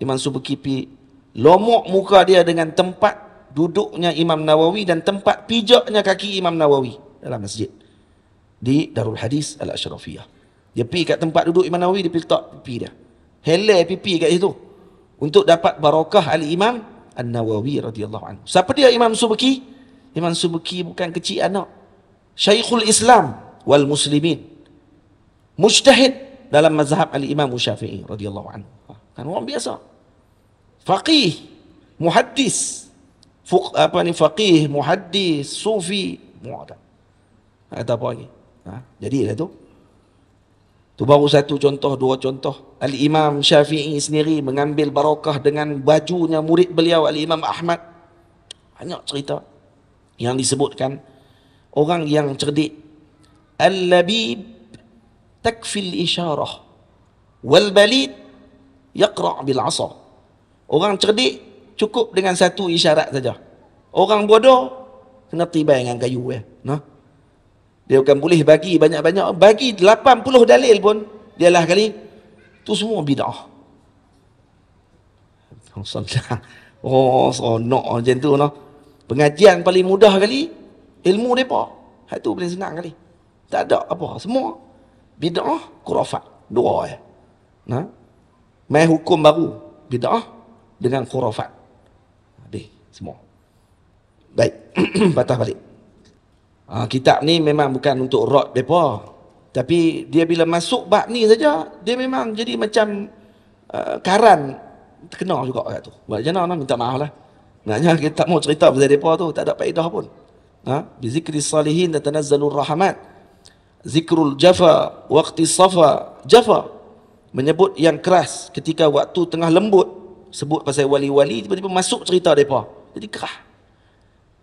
Imam Subki lomok muka dia dengan tempat duduknya Imam Nawawi dan tempat pijaknya kaki Imam Nawawi dalam masjid di Darul Hadis Al-Ashrafiyah. Dia pergi kat tempat duduk Imam Nawawi, dia letak pipi dia, helai pipi kat situ untuk dapat barakah Al-Imam An-Nawawi radhiyallahu anhu. Siapa dia Imam Subki? Imam Subki bukan kecil anak, Syekhul Islam wal Muslimin, mujtahid dalam mazhab Al-Imam Syafi'i radhiyallahu anhu. Kan orang biasa, faqih, muhaddis, faqih, muhaddis, sufi, mu'adab. Kata apa lagi? Jadilah tu. Tu baru satu contoh, dua contoh. Al-Imam Syafi'i sendiri mengambil barakah dengan bajunya murid beliau Al-Imam Ahmad. Banyak cerita yang disebutkan orang yang cerdik. Al-labib takfil isyarah wal balid yaqra' bil 'asa. Orang cerdik cukup dengan satu isyarat saja. Orang bodoh kena tibai dengan kayu ya. Dia bukan boleh bagi banyak-banyak, bagi 80 dalil pun dia lah kali tu semua bid'ah. Oh, sonok macam tu noh. Pengajian paling mudah kali ilmu depa. Hak tu paling senang kali. Tak ada apa, semua bid'ah, khurafat. Dua ya. Mai hukum baru. bid'ah dengan khurafat. Habis semua. Baik, patah balik. Kitab ni memang bukan untuk rot mereka. Tapi dia bila masuk bab ni saja, dia memang jadi macam karan terkenal juga kat tu. Buat macam mana, minta maaf lah. Maknanya kita tak mau cerita pasal mereka tu, tak ada faedah pun. Bizikri salihin tatanazzalur rahmat. Zikrul jafa, waqti safa, jafa. Menyebut yang keras ketika waktu tengah lembut. Sebut pasal wali-wali, tiba-tiba masuk cerita mereka. Jadi kerah.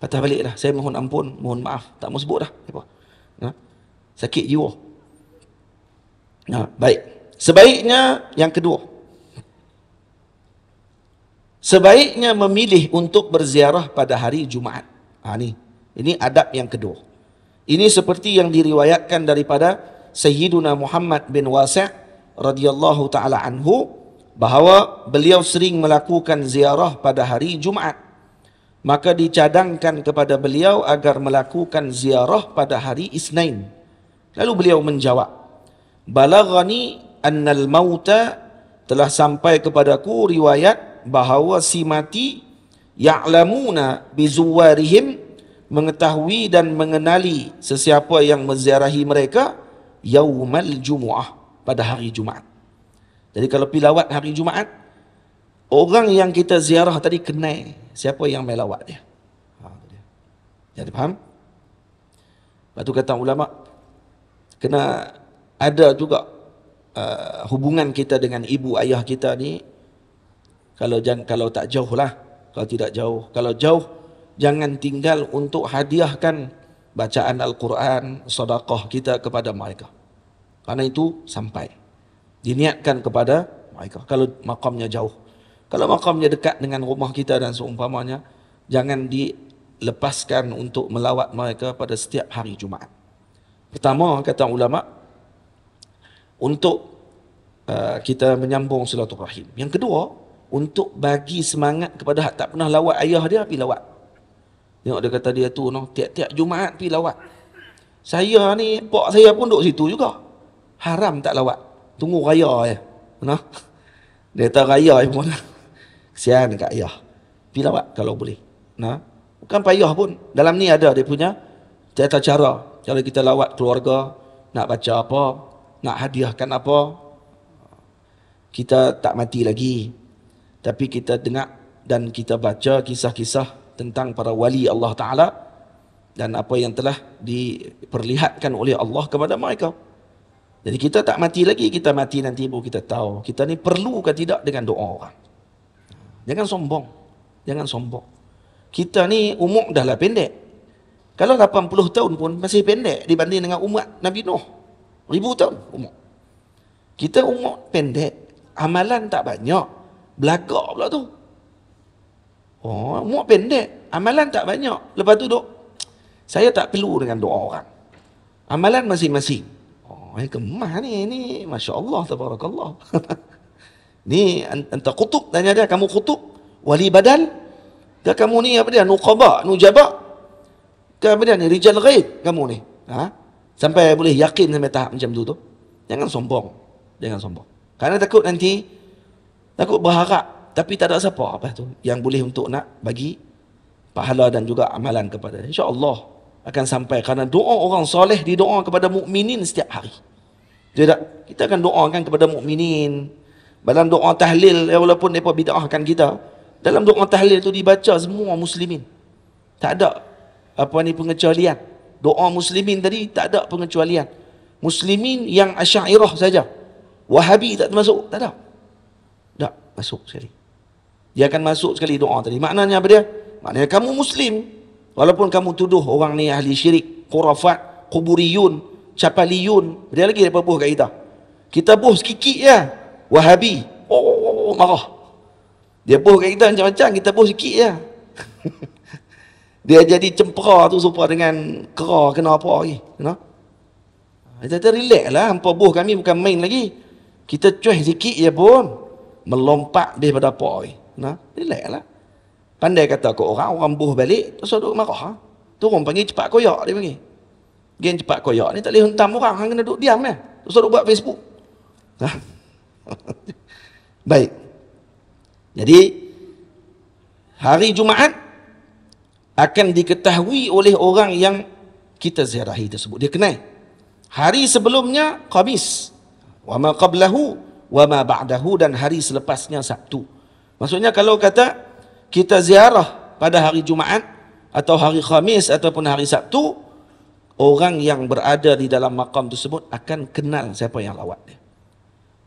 Patah balik dah. Saya mohon ampun, mohon maaf. Tak mau sebut dah. Sakit jiwa. Baik. Sebaiknya yang kedua. Sebaiknya memilih untuk berziarah pada hari Jumaat. Ini adab yang kedua. Ini seperti yang diriwayatkan daripada Sayyiduna Muhammad bin Wasi' radhiyallahu taala anhu, bahawa beliau sering melakukan ziarah pada hari Jumaat. Maka dicadangkan kepada beliau agar melakukan ziarah pada hari Isnin. Lalu beliau menjawab, "Balaghani annal mauta, telah sampai kepadaku riwayat bahawa si mati ya'lamuna bizuwarihim, mengetahui dan mengenali sesiapa yang menziarahi mereka, yaumal jumu'ah, pada hari Jumaat." Jadi kalau pergi lawat hari Jumaat, orang yang kita ziarah tadi kenal siapa yang main lawat dia. Jadi faham? Lepas tu kata ulama, kena ada juga hubungan kita dengan ibu ayah kita ni, kalau tak jauh lah, kalau tidak jauh. Kalau jauh, jangan tinggal untuk hadiahkan bacaan Al-Quran, sedekah kita kepada mereka. Karena itu sampai diniatkan kepada mereka. Kalau makamnya jauh. Kalau makamnya dekat dengan rumah kita dan seumpamanya, jangan dilepaskan untuk melawat mereka pada setiap hari Jumaat. Pertama, kata ulama, untuk kita menyambung silaturahim. Yang kedua, untuk bagi semangat kepada hak tak pernah lawat ayah dia, pergi lawat. Tengok dia kata dia tu, tiap-tiap Jumaat pergi lawat. Saya ni, pak saya pun duduk situ juga. Haram tak lawat. Tunggu raya je. Dia kata raya pun. Kesian kat ayah. Pergi lawat kalau boleh. Bukan payah pun. Dalam ni ada dia punya tata cara. Kalau kita lawat keluarga, nak baca apa, nak hadiahkan apa, kita tak mati lagi. Tapi kita dengar dan kita baca kisah-kisah tentang para wali Allah Ta'ala dan apa yang telah diperlihatkan oleh Allah kepada mereka. Jadi kita tak mati lagi, kita mati nanti baru kita tahu kita ni perlu ke tidak dengan doa orang. Jangan sombong. Jangan sombong. Kita ni umur dah lah pendek. Kalau 80 tahun pun masih pendek dibanding dengan umat Nabi Nuh. 1000 tahun umur. Kita umur pendek, amalan tak banyak, belagak pula tu. Umur pendek, amalan tak banyak. Lepas tu duk, saya tak perlu dengan doa orang. Amalan masing-masing. Gemah ni Masya Allah, tabarakallah. Ni anta kutub, tanya dia, kamu kutub, wali badal, ke kamu ni apa dia, nuqaba, nujaba, ke apa dia ni, rijal ghaib kamu ni. Sampai boleh yakin sampai tahap macam tu. Jangan sombong. Jangan sombong. Karena takut nanti, takut berharap, tapi tak ada siapa apa tu yang boleh untuk nak bagi pahala dan juga amalan kepada dia. InsyaAllah akan sampai, kerana doa orang soleh didoa kepada mukminin setiap hari. Tidak, kita akan doakan kepada mukminin. Dalam doa tahlil, walaupun mereka bid'ahkan kita, dalam doa tahlil itu dibaca semua muslimin. Tak ada pengecualian. Doa muslimin tadi tak ada pengecualian. Muslimin yang Asy'ariyah saja. Wahabi tak termasuk, tak ada. Tak masuk sekali. Dia akan masuk sekali doa tadi. Maknanya apa dia? Maknanya kamu muslim, walaupun kamu tuduh orang ni ahli syirik, khurafat, kuburiyun, capaliyun, dia lagi dia buh kat kita. Kita buh sikit je. Wahabi, marah. Dia buh kat kita macam-macam, kita buh sikit je. Dia jadi cempera tu serupa dengan kera kena apa lagi. Kita kata relax lah, hampa buh kami bukan main lagi. Kita cuih sikit je pun melompat daripada apa lagi. Relax lah. Pandai kata ke orang buh balik, terus duduk marah. Tu orang panggil cepat koyak, dia panggil. Gen cepat koyak ni tak boleh hentam orang, hang kena duduk diam terus duduk buat Facebook. Baik. Jadi hari Jumaat akan diketahui oleh orang yang kita ziarahi tersebut. Dia kenal. Hari sebelumnya Khamis, wa ma qablahu wa ma ba'dahu, dan hari selepasnya Sabtu. Maksudnya kalau kata kita ziarah pada hari Jumaat atau hari Khamis ataupun hari Sabtu, orang yang berada di dalam makam tersebut akan kenal siapa yang lawat dia.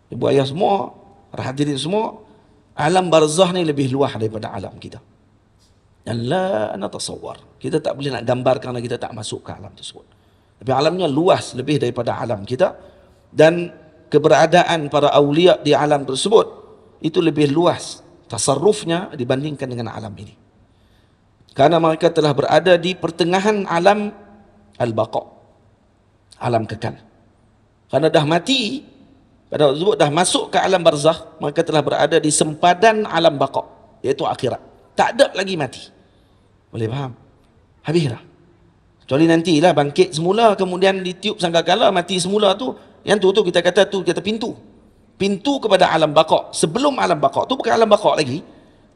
Ibu ayah semua, hadirin semua, alam barzah ni lebih luas daripada alam kita. Dan la natasawwar. Kita tak boleh nak gambar kerana kita tak masuk ke alam tersebut. Tapi alamnya luas lebih daripada alam kita, dan keberadaan para awliya di alam tersebut itu lebih luas tasarrufnya dibandingkan dengan alam ini. Karena mereka telah berada di pertengahan alam al-baqa, alam kekal. Karena dah mati pada waktu tersebut, dah masuk ke alam barzakh, mereka telah berada di sempadan alam baqa, iaitu akhirat. Tak ada lagi mati. Boleh faham? Habis dah. Kecuali nantilah bangkit semula, kemudian ditiup sangkakala, mati semula tu. Yang tu kita kata pintu. Pintu kepada alam baqa. Sebelum alam baqa tu bukan alam baqa lagi.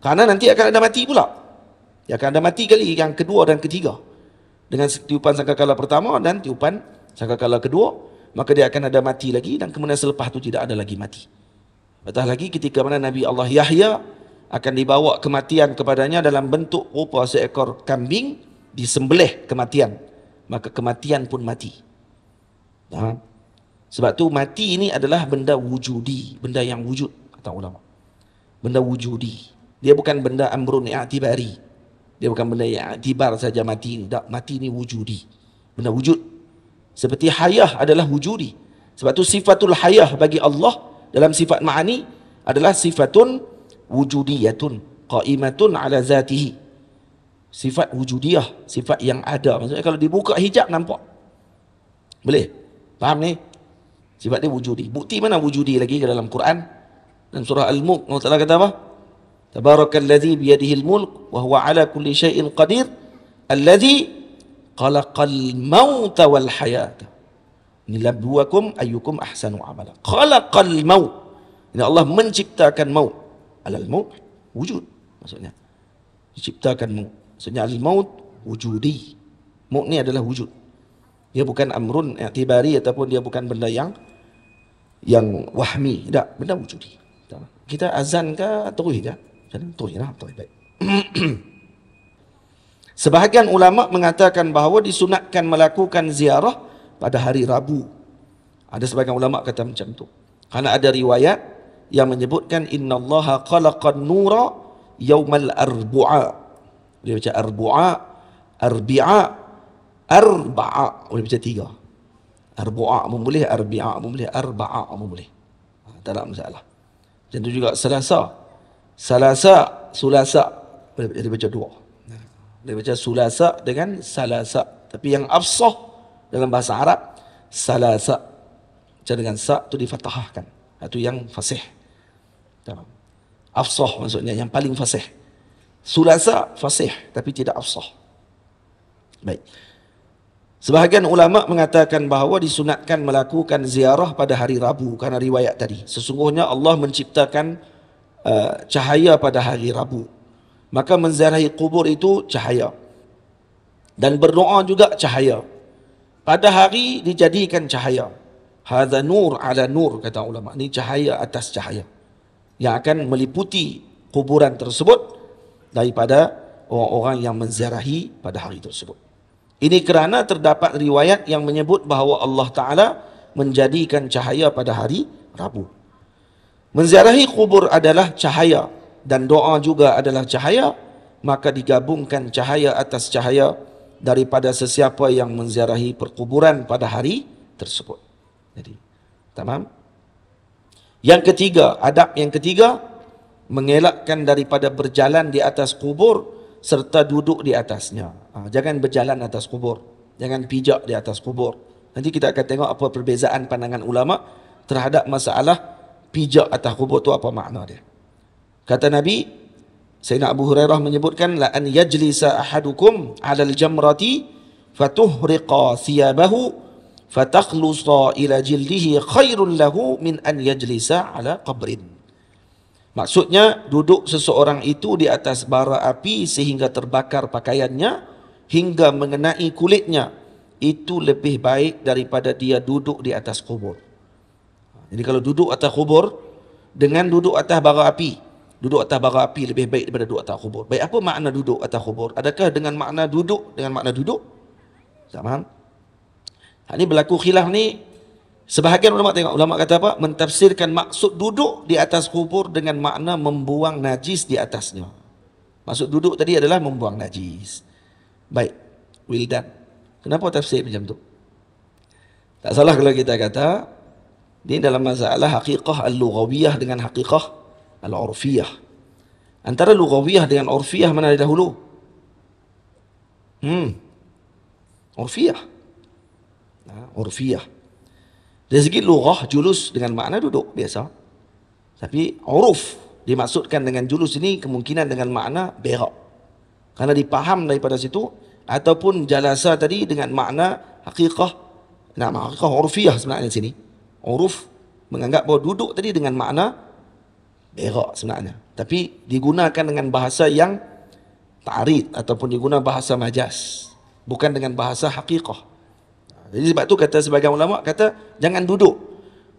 Karena nanti akan ada mati pula. Dia akan ada mati kali yang kedua dan ketiga. Dengan tiupan sangkakala pertama dan tiupan sangkakala kedua, maka dia akan ada mati lagi, dan kemudian selepas tu tidak ada lagi mati. Betul lagi ketika mana Nabi Allah Yahya akan dibawa kematian kepadanya dalam bentuk rupa seekor kambing, disembelih kematian, maka kematian pun mati. Sebab tu mati ini adalah benda wujudi, benda yang wujud, kata ulama. Benda wujudi. Dia bukan benda amrun i'tibari. Dia bukan benda yang i'tibar saja mati ini. Tak, mati ini wujudi. Benda wujud. Seperti hayah adalah wujudi. Sebab tu sifatul hayah bagi Allah dalam sifat ma'ani adalah sifatun wujudiyatun qaimatun ala zatihi. Sifat wujudiyah, sifat yang ada. Maksudnya kalau dibuka hijab nampak. Boleh? Faham ni? Sifat dia wujudi. Bukti mana wujudi lagi ke dalam Quran? Dalam surah Al-Mulk, Allah Ta'ala kata apa? Tabarakalladzi biyadihil mulk wa huwa ala kulli syai'in qadir alladzi khalaqal mauta wal hayata liyabluwakum ayyukum ahsanu amala. Khalaqal maut. Ini Allah menciptakan maut. Al-maut wujud maksudnya. Diciptakan maut. Maksudnya al-maut wujudi. Maut ni adalah wujud. Dia bukan amrun i'tibari ataupun dia bukan benda yang wahmi. Tak, benda wujudi. Kita azan ke terus je? Terus lah. Baik. Sebahagian ulama mengatakan bahawa disunatkan melakukan ziarah pada hari Rabu. Ada sebahagian ulama kata macam tu. Kerana ada riwayat yang menyebutkan innallaha khalaqan nura yaumal arbu'a. Boleh baca arbu'a, arbi'a, arba'a. Boleh baca tiga. Arbu'a pun boleh, arbi'a pun boleh, arba'a pun boleh. Tak ada masalah. Macam tu juga selasa. Salasa, sulasa. Boleh baca dua. Boleh baca sulasa dengan salasa. Tapi yang afsah dalam bahasa Arab, salasa. Macam dengan sa tu difathahkan. Itu yang fasih. Afsah maksudnya yang paling fasih. Sulasa fasih tapi tidak afsah. Baik. Sebahagian ulama mengatakan bahawa disunatkan melakukan ziarah pada hari Rabu kerana riwayat tadi. Sesungguhnya Allah menciptakan cahaya pada hari Rabu. Maka menziarahi kubur itu cahaya. Dan berdoa juga cahaya. Pada hari dijadikan cahaya. Hadza nur ala nur, kata ulama. Ini cahaya atas cahaya yang akan meliputi kuburan tersebut daripada orang-orang yang menziarahi pada hari tersebut. Ini kerana terdapat riwayat yang menyebut bahawa Allah Ta'ala menjadikan cahaya pada hari Rabu. Menziarahi kubur adalah cahaya dan doa juga adalah cahaya, maka digabungkan cahaya atas cahaya daripada sesiapa yang menziarahi perkuburan pada hari tersebut. Jadi, tamam? Yang ketiga, adab yang ketiga, mengelakkan daripada berjalan di atas kubur serta duduk di atasnya. Jangan berjalan atas kubur, jangan pijak di atas kubur. Nanti kita akan tengok apa perbezaan pandangan ulama terhadap masalah pijak atas kubur itu apa makna dia. Kata Nabi, Sayyidina Abu Hurairah menyebutkan, la an yajlisa ahadukum 'alal jamrati fatuhriqa thiyabahu fatakhlusa ila jildihi khairun lahu min an yajlisa 'ala qabrin. Maksudnya duduk seseorang itu di atas bara api sehingga terbakar pakaiannya hingga mengenai kulitnya. Itu lebih baik daripada dia duduk di atas kubur. Jadi kalau duduk atas kubur dengan duduk atas bara api, duduk atas bara api lebih baik daripada duduk atas kubur. Baik, apa makna duduk atas kubur? Adakah dengan makna duduk dengan makna duduk? Tak faham? Ini berlaku khilaf ni. Sebahagian ulama kata apa? Mentafsirkan maksud duduk di atas kubur dengan makna membuang najis di atasnya. Maksud duduk tadi adalah membuang najis. Baik, Wildan. Kenapa tafsir macam tu? Tak salah kalau kita kata ini dalam masalah haqiqah al-lughawiyah dengan haqiqah al-urfiyah. Antara lughawiyah dengan urfiyah mana dahulu? Urfiyah. Urfiyah. Dari segi lughah, julus dengan makna duduk biasa. Tapi uruf dimaksudkan dengan julus ini kemungkinan dengan makna berak. Karena dipaham daripada situ, ataupun jalasa tadi dengan makna haqiqah, haqiqah urfiyah sebenarnya di sini. Uruf menganggap bahawa duduk tadi dengan makna berak sebenarnya. Tapi digunakan dengan bahasa yang ta'rid ataupun digunakan bahasa majas. Bukan dengan bahasa haqiqah. Jadi sebab tu kata sebagian ulama kata jangan duduk.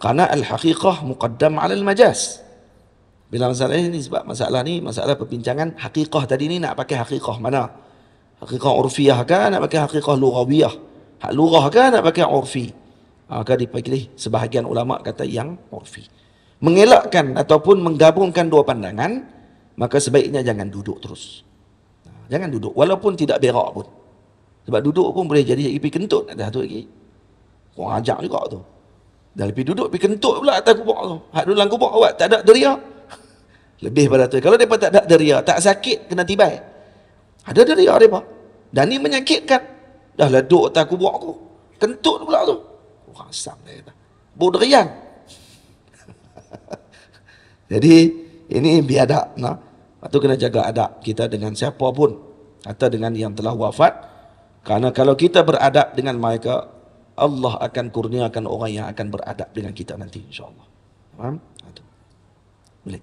Karena al-haqiqah muqaddam 'ala al-majas. Bila masalah ini sebab masalah ni masalah perbincangan haqiqah tadi ni nak pakai haqiqah mana? Haqiqah urfiyah ke nak pakai haqiqah lughawiyah? Hak lughah ke nak pakai urfi? Maka dipilih sebahagian ulama kata yang urfi. Mengelakkan ataupun menggabungkan dua pandangan, maka sebaiknya jangan duduk terus. Jangan duduk walaupun tidak berak pun. Sebab duduk pun boleh jadi pergi kentut atas tu lagi. Orang ajak juga tu. Dah lebih duduk pergi kentut pula atas kubur tu. Hak duduk dalam kubur awak tak ada deria. Lebih pada tu. Kalau mereka tak ada deria, tak sakit kena tibai. Ada deria mereka. Dan ni menyakitkan. Dah lah duduk atas kubur aku. Kentut pula tu. Orang asam dia kata. Berderian. Jadi ini biadab. Nah. Lepas tu kena jaga adab kita dengan siapa pun. Atau dengan yang telah wafat. Karena kalau kita beradab dengan mereka, Allah akan kurniakan orang yang akan beradab dengan kita nanti, insyaAllah. Faham? Boleh.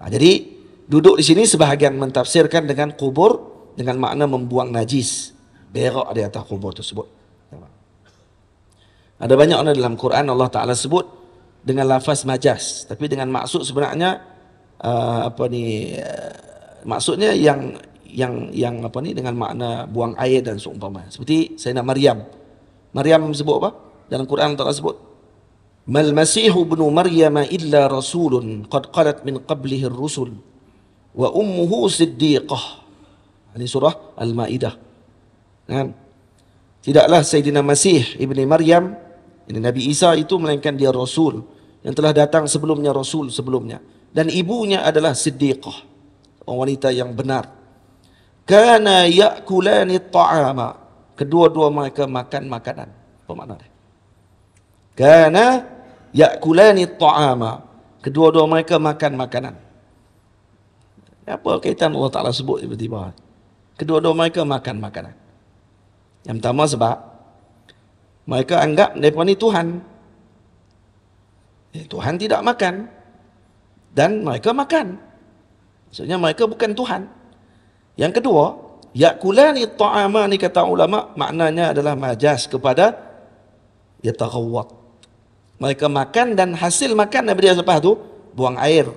Jadi duduk di sini sebahagian mentafsirkan dengan kubur dengan makna membuang najis, berak di atas kubur tersebut. Ada banyak dalam Quran Allah Taala sebut dengan lafaz majas, tapi dengan maksud sebenarnya maksudnya yang apa ni dengan makna buang air dan seumpama. Seperti Sayyidina Maryam sebut apa? Dalam Quran Allah Taala sebut Mal Masihu ibnu Maryam illa rasulun qad qalat min qablihi ar-rusul wa ummuhu siddiqah. Ini surah Al-Maidah. Kan? Tidaklah Sayyidina Masih ibni Maryam, ini Nabi Isa itu melainkan dia rasul yang telah datang sebelumnya rasul sebelumnya, dan ibunya adalah siddiqah, wanita yang benar. Kana ya'kulani at-ta'ama, kedua-dua mereka makan makanan. Apa makna dia? Kana ya'kulani at-ta'ama, kedua-dua mereka makan makanan. Apa kaitan Allah Ta'ala sebut tiba-tiba? Kedua-dua mereka makan makanan. Yang pertama sebab mereka anggap mereka ni Tuhan. Tuhan tidak makan. Dan mereka makan. Maksudnya mereka bukan Tuhan. Yang kedua, ya'kulani ta'ama ni kata ulama, maknanya adalah majas kepada yataghawwat. Mereka makan dan hasil makan daripada lepas tu buang air.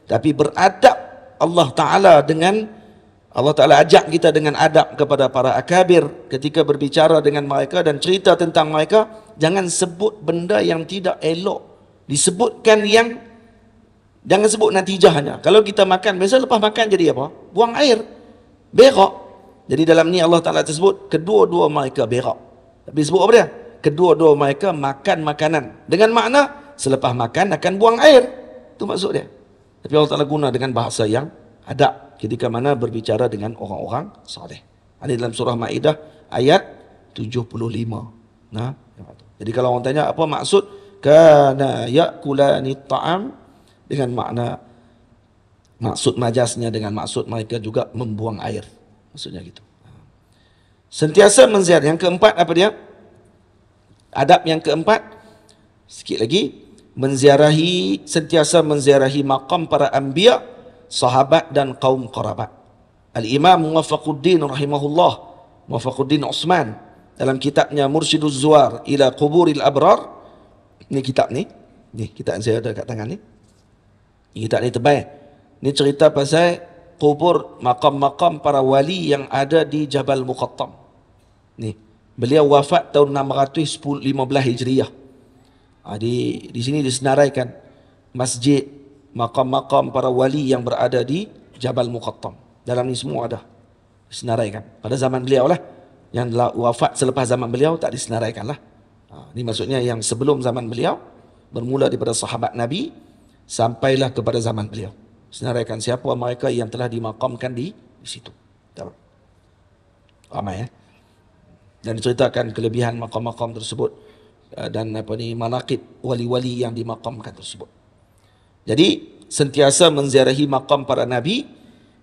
Tapi beradab Allah Ta'ala dengan Allah Ta'ala ajak kita dengan adab kepada para akabir ketika berbicara dengan mereka dan cerita tentang mereka. Jangan sebut benda yang tidak elok. Disebutkan yang, jangan sebut natijahnya. Kalau kita makan, biasa lepas makan jadi apa? Buang air, berak. Jadi dalam ni Allah Ta'ala tersebut kedua-dua mereka berak. Tapi sebut apa dia? Kedua-dua mereka makan makanan. Dengan makna selepas makan akan buang air. Itu maksud dia. Tapi Allah Ta'ala guna dengan bahasa yang adab ketika mana berbicara dengan orang-orang saleh. Ini dalam surah Maidah ayat 75. Nah, jadi kalau orang tanya apa maksud kana ya'kulani ta'am dengan makna maksud majasnya dengan maksud mereka juga membuang air. Maksudnya gitu. Sentiasa menziarah. Yang keempat apa dia? Adab yang keempat sikit lagi, sentiasa menziarahi maqam para anbiya, sahabat dan kaum kerabat. Al-Imam Muwaffaquddin rahimahullah, Muwaffaquddin Utsman, dalam kitabnya Mursyiduz Zuwar ila Quburil Abrar, ni kitab ni kitab yang saya ada kat tangan ni. Kitab ni tebal. Ni cerita pasal kubur makam-makam para wali yang ada di Jabal Muqattam. Ni, beliau wafat tahun 615 Hijriah. Di sini disenaraikan masjid, makam-makam para wali yang berada di Jabal Muqattam. Dalam ni semua ada disenaraikan. Pada zaman beliau lah. Yang wafat selepas zaman beliau tak disenaraikan lah. Ini maksudnya yang sebelum zaman beliau, bermula daripada sahabat Nabi sampailah kepada zaman beliau. Senaraikan siapa mereka yang telah dimakamkan di situ. Ramai ya. Dan diceritakan kelebihan makam-makam tersebut dan manaqib wali-wali yang dimakamkan tersebut. Jadi sentiasa menziarahi makam para nabi,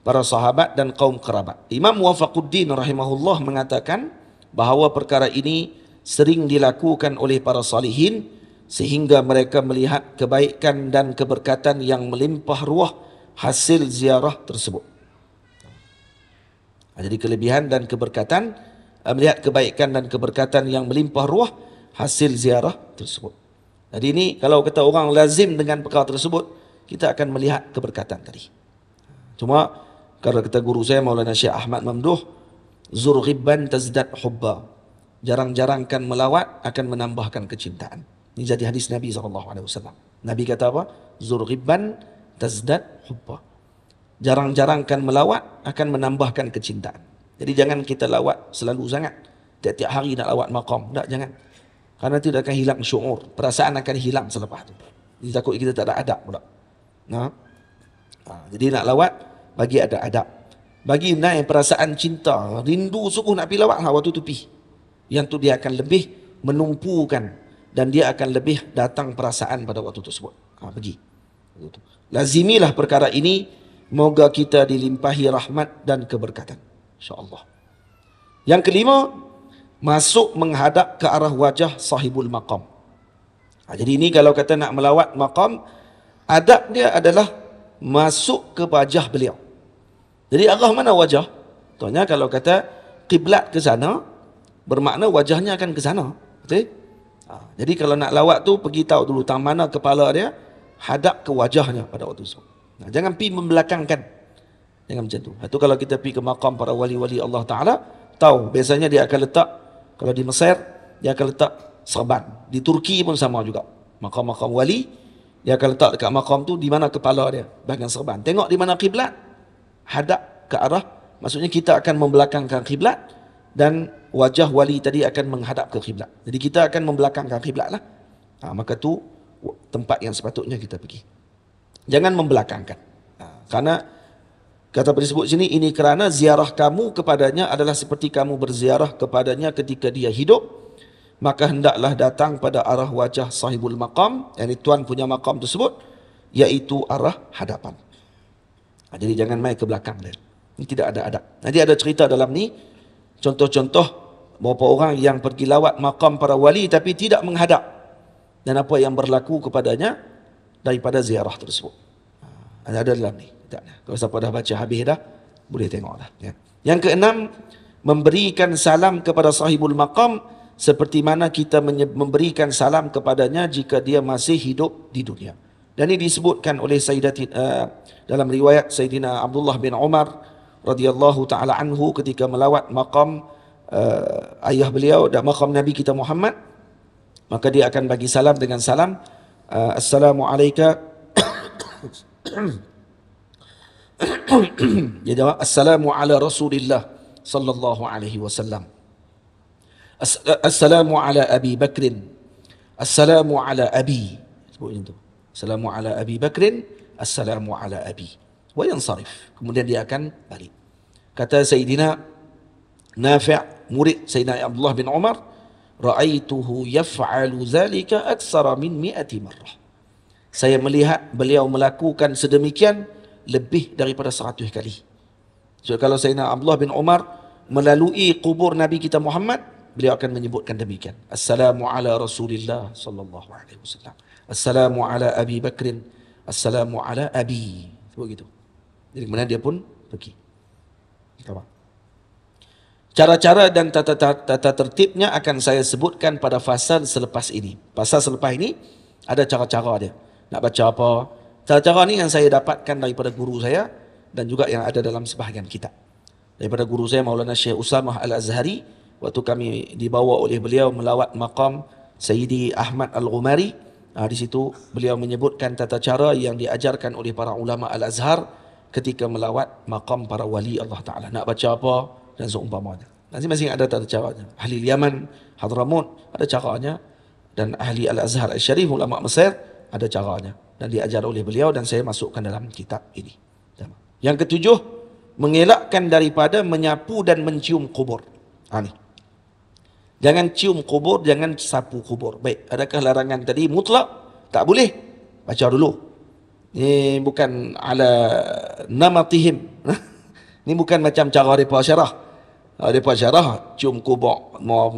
para sahabat dan kaum kerabat. Imam Muwaffaquddin rahimahullah mengatakan bahawa perkara ini sering dilakukan oleh para salihin sehingga mereka melihat kebaikan dan keberkatan yang melimpah ruah hasil ziarah tersebut. Jadi kelebihan dan keberkatan, melihat kebaikan dan keberkatan yang melimpah ruah hasil ziarah tersebut. Jadi ini kalau kata orang lazim dengan perkara tersebut, kita akan melihat keberkatan tadi. Cuma kalau kata guru saya Maulana Syekh Ahmad Mamduh, zur ghibban tazdad hubba. Jarang-jarangkan melawat akan menambahkan kecintaan. Ini jadi hadis Nabi SAW. Nabi kata apa? Zur ghibban tazdad hubba. Jarang-jarangkan melawat akan menambahkan kecintaan. Jadi jangan kita lawat selalu sangat. Tiap-tiap hari nak lawat maqam. Tak, jangan. Karena itu akan hilang syuur. Perasaan akan hilang selepas itu. Jadi takut kita tak ada adab pula. Jadi nak lawat, bagi ada adab. Bagi naik perasaan cinta, rindu sungguh nak pergi lawat, waktu tu pergi. Yang tu dia akan lebih menumpukan dan dia akan lebih datang perasaan pada waktu tersebut. Pergi. Lazimilah perkara ini, moga kita dilimpahi rahmat dan keberkatan. InsyaAllah. Yang kelima, masuk menghadap ke arah wajah sahibul maqam. Jadi ini kalau kata nak melawat maqam, adab dia adalah masuk ke wajah beliau. Jadi arah mana wajah? Contohnya kalau kata kiblat ke sana, bermakna wajahnya akan ke sana. Betul? Jadi kalau nak lawat tu, pergi tahu dulu tang mana kepala dia, hadap ke wajahnya pada waktu itu. Jangan pergi membelakangkan. Jangan macam tu. Itu kalau kita pergi ke makam para wali-wali Allah Ta'ala, tahu biasanya dia akan letak, kalau di Mesir, dia akan letak serban. Di Turki pun sama juga. Makam-makam wali, dia akan letak dekat makam tu, di mana kepala dia, bahagian serban. Tengok di mana kiblat, hadap ke arah, maksudnya kita akan membelakangkan kiblat dan wajah wali tadi akan menghadap ke kiblat. Jadi kita akan membelakangkan kiblat lah. Maka tu tempat yang sepatutnya kita pergi. Jangan membelakangkan. Karena kata disebut sini, ini kerana ziarah kamu kepadanya adalah seperti kamu berziarah kepadanya ketika dia hidup, maka hendaklah datang pada arah wajah sahibul maqam, yakni tuan punya maqam tersebut, iaitu arah hadapan. Jadi jangan main ke belakang dia. Ini tidak ada adab. Nanti ada cerita dalam ni, contoh-contoh beberapa orang yang pergi lawat maqam para wali tapi tidak menghadap, dan apa yang berlaku kepadanya daripada ziarah tersebut. Ada dalam ni. Kalau siapa dah baca habis dah, boleh tengok dah. Yang keenam, memberikan salam kepada sahibul maqam seperti mana kita memberikan salam kepadanya jika dia masih hidup di dunia. Dan ini disebutkan oleh dalam riwayat Sayyidina Abdullah bin Umar radhiyallahu taala anhu ketika melawat maqam ayah beliau dan maqam Nabi kita Muhammad, maka dia akan bagi salam dengan salam Assalamualaikum. Dia jawab Assalamu ala Rasulillah sallallahu alaihi wasallam. Assalamu ala Abi Bakrin. Assalamu ala Abi. Sebut macam tu. Assalamu ala Abi Bakrin. Assalamu ala Abi. Wa yansarif. Kemudian dia akan balik. Kata Sayyidina Nafi', murid Sayyidina Abdullah bin Umar, ra'aituhu yaf'alu zalika aksara min 100 marrah. Saya melihat beliau melakukan sedemikian lebih daripada 100 kali. So kalau Sayyidina Abdullah bin Umar melalui kubur Nabi kita Muhammad, beliau akan menyebutkan demikian. Assalamu ala Rasulillah sallallahu alaihi wasallam. Assalamu ala Abi Bakrin. Assalamu ala Abi. Begitu. Jadi kemudian dia pun pergi. Cara-cara dan tata tertibnya akan saya sebutkan pada fasa selepas ini. Fasa selepas ini ada cara-cara dia. Nak baca apa? Cara-cara ni yang saya dapatkan daripada guru saya dan juga yang ada dalam sebahagian kitab. Daripada guru saya Maulana Syekh Usamah Al-Azhari, waktu kami dibawa oleh beliau melawat maqam Sayyidi Ahmad Al-Ghumari, di situ beliau menyebutkan tata cara yang diajarkan oleh para ulama Al-Azhar ketika melawat maqam para wali Allah Ta'ala. Nak baca apa dan seumpamanya. Masing-masing ada tata caranya. Ahli Yaman, Hadramut ada caranya, dan ahli Al-Azhar Al-Syarif, ulama Mesir ada caranya. Dan diajar oleh beliau dan saya masukkan dalam kitab ini. Yang ketujuh, mengelakkan daripada menyapu dan mencium kubur. Ni. Jangan cium kubur, jangan sapu kubur. Baik, adakah larangan tadi mutlak? Tak boleh. Baca dulu. Ini bukan ala namatihim. Ini bukan macam cara mereka syarah. Mereka syarah, cium kubur, mau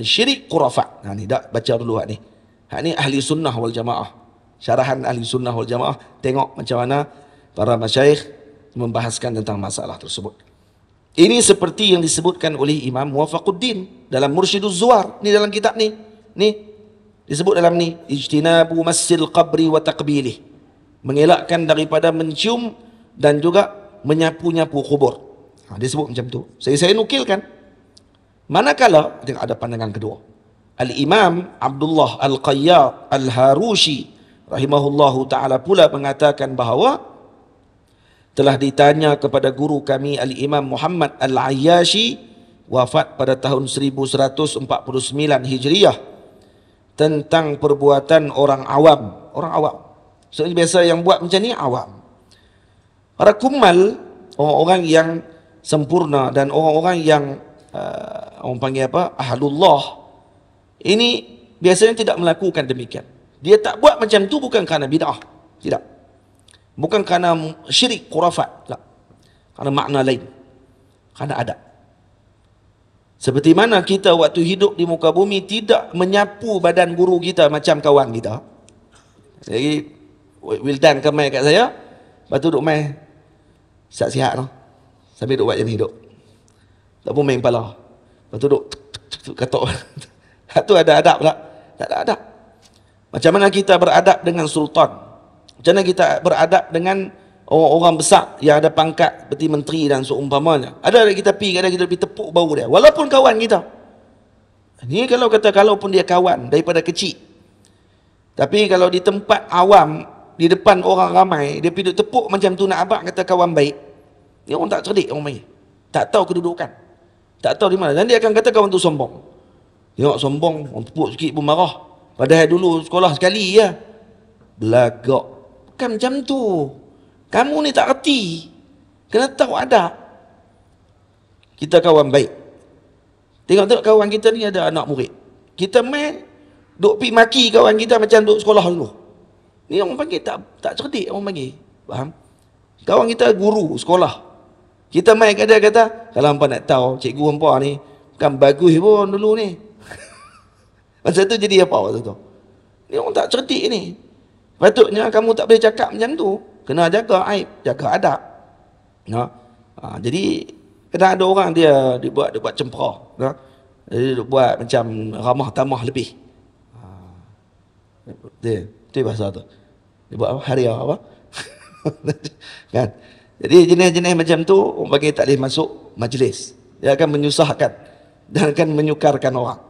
syirik, kurafat. Ni tak baca dulu ni. Ni ahli sunnah wal jamaah. Syarahan ahli sunnah wal jamaah. Tengok macam mana para masyayikh membahaskan tentang masalah tersebut. Ini seperti yang disebutkan oleh Imam Muwafaquddin dalam Mursyiduz Zuwar. Ni dalam kitab ni. Ni disebut dalam ni. Ijtinabu massil qabri wa taqbilih. Mengelakkan daripada mencium dan juga menyapu-nyapu kubur. Dia sebut macam tu. Saya nukilkan. Manakala, ada pandangan kedua. Al-Imam Abdullah Al-Qayyad Al-Harushi rahimahullahu ta'ala pula mengatakan bahawa telah ditanya kepada guru kami Al-Imam Muhammad Al-Ayyashi, wafat pada tahun 1149 Hijriah, tentang perbuatan orang awam. Orang awam. So, biasa yang buat macam ni awam. Para kumal, orang-orang yang sempurna dan orang-orang yang orang panggil apa? Ahlullah. Ini biasanya tidak melakukan demikian. Dia tak buat macam tu bukan kerana bid'ah. Tidak. Bukan kerana syirik, khurafat. Tak. Kerana makna lain. Kerana adab. Seperti mana kita waktu hidup di muka bumi tidak menyapu badan guru kita macam kawan kita. Jadi, Wildan kemai kat saya. Lepas tu duduk main. Sihat-sihat tu. Sambil duduk buat macam ni duduk. Tak pun main kepala. Lepas tu duduk katok. Tu ada adab tak? Tak ada adab. Macam mana kita beradab dengan sultan? Macam mana kita beradab dengan orang-orang besar yang ada pangkat seperti menteri dan seumpamanya? Ada kita pergi, ada kita pergi tepuk bau dia. Walaupun kawan kita. Ini kalau kata, kalaupun dia kawan daripada kecil. Tapi kalau di tempat awam, di depan orang ramai, dia pergi tepuk macam tu nak abang kata kawan baik. Dia orang tak cerdik, orang main. Tak tahu kedudukan. Tak tahu di mana. Dan dia akan kata kawan tu sombong. Tengok sombong, orang tepuk sikit pun marah. Padahal dulu sekolah sekali ya. Belagak. Bukan macam tu. Kamu ni tak reti. Kena tahu adab. Kita kawan baik. Tengok-tengok kawan kita ni ada anak murid. Kita main, duk pergi maki kawan kita macam duk sekolah dulu. Ni orang panggil tak cerdik, orang panggil. Faham? Kawan kita guru sekolah. Kita main kat dia kata, kalau hampa nak tahu cikgu hampa ni bukan bagus pun dulu ni. Masa tu jadi apa waktu tu? Ni orang tak cerdik ni. Patutnya kamu tak boleh cakap macam tu. Kena jaga aib, jaga adab. Jadi kadang ada orang dia buat cemperah. Dia buat macam ramah tamah lebih. Itu bahasa tu. Dia buat apa? Haria apa? Kan? Jadi jenis-jenis macam tu orang bagi tak boleh masuk majlis. Dia akan menyusahkan dan akan menyukarkan orang.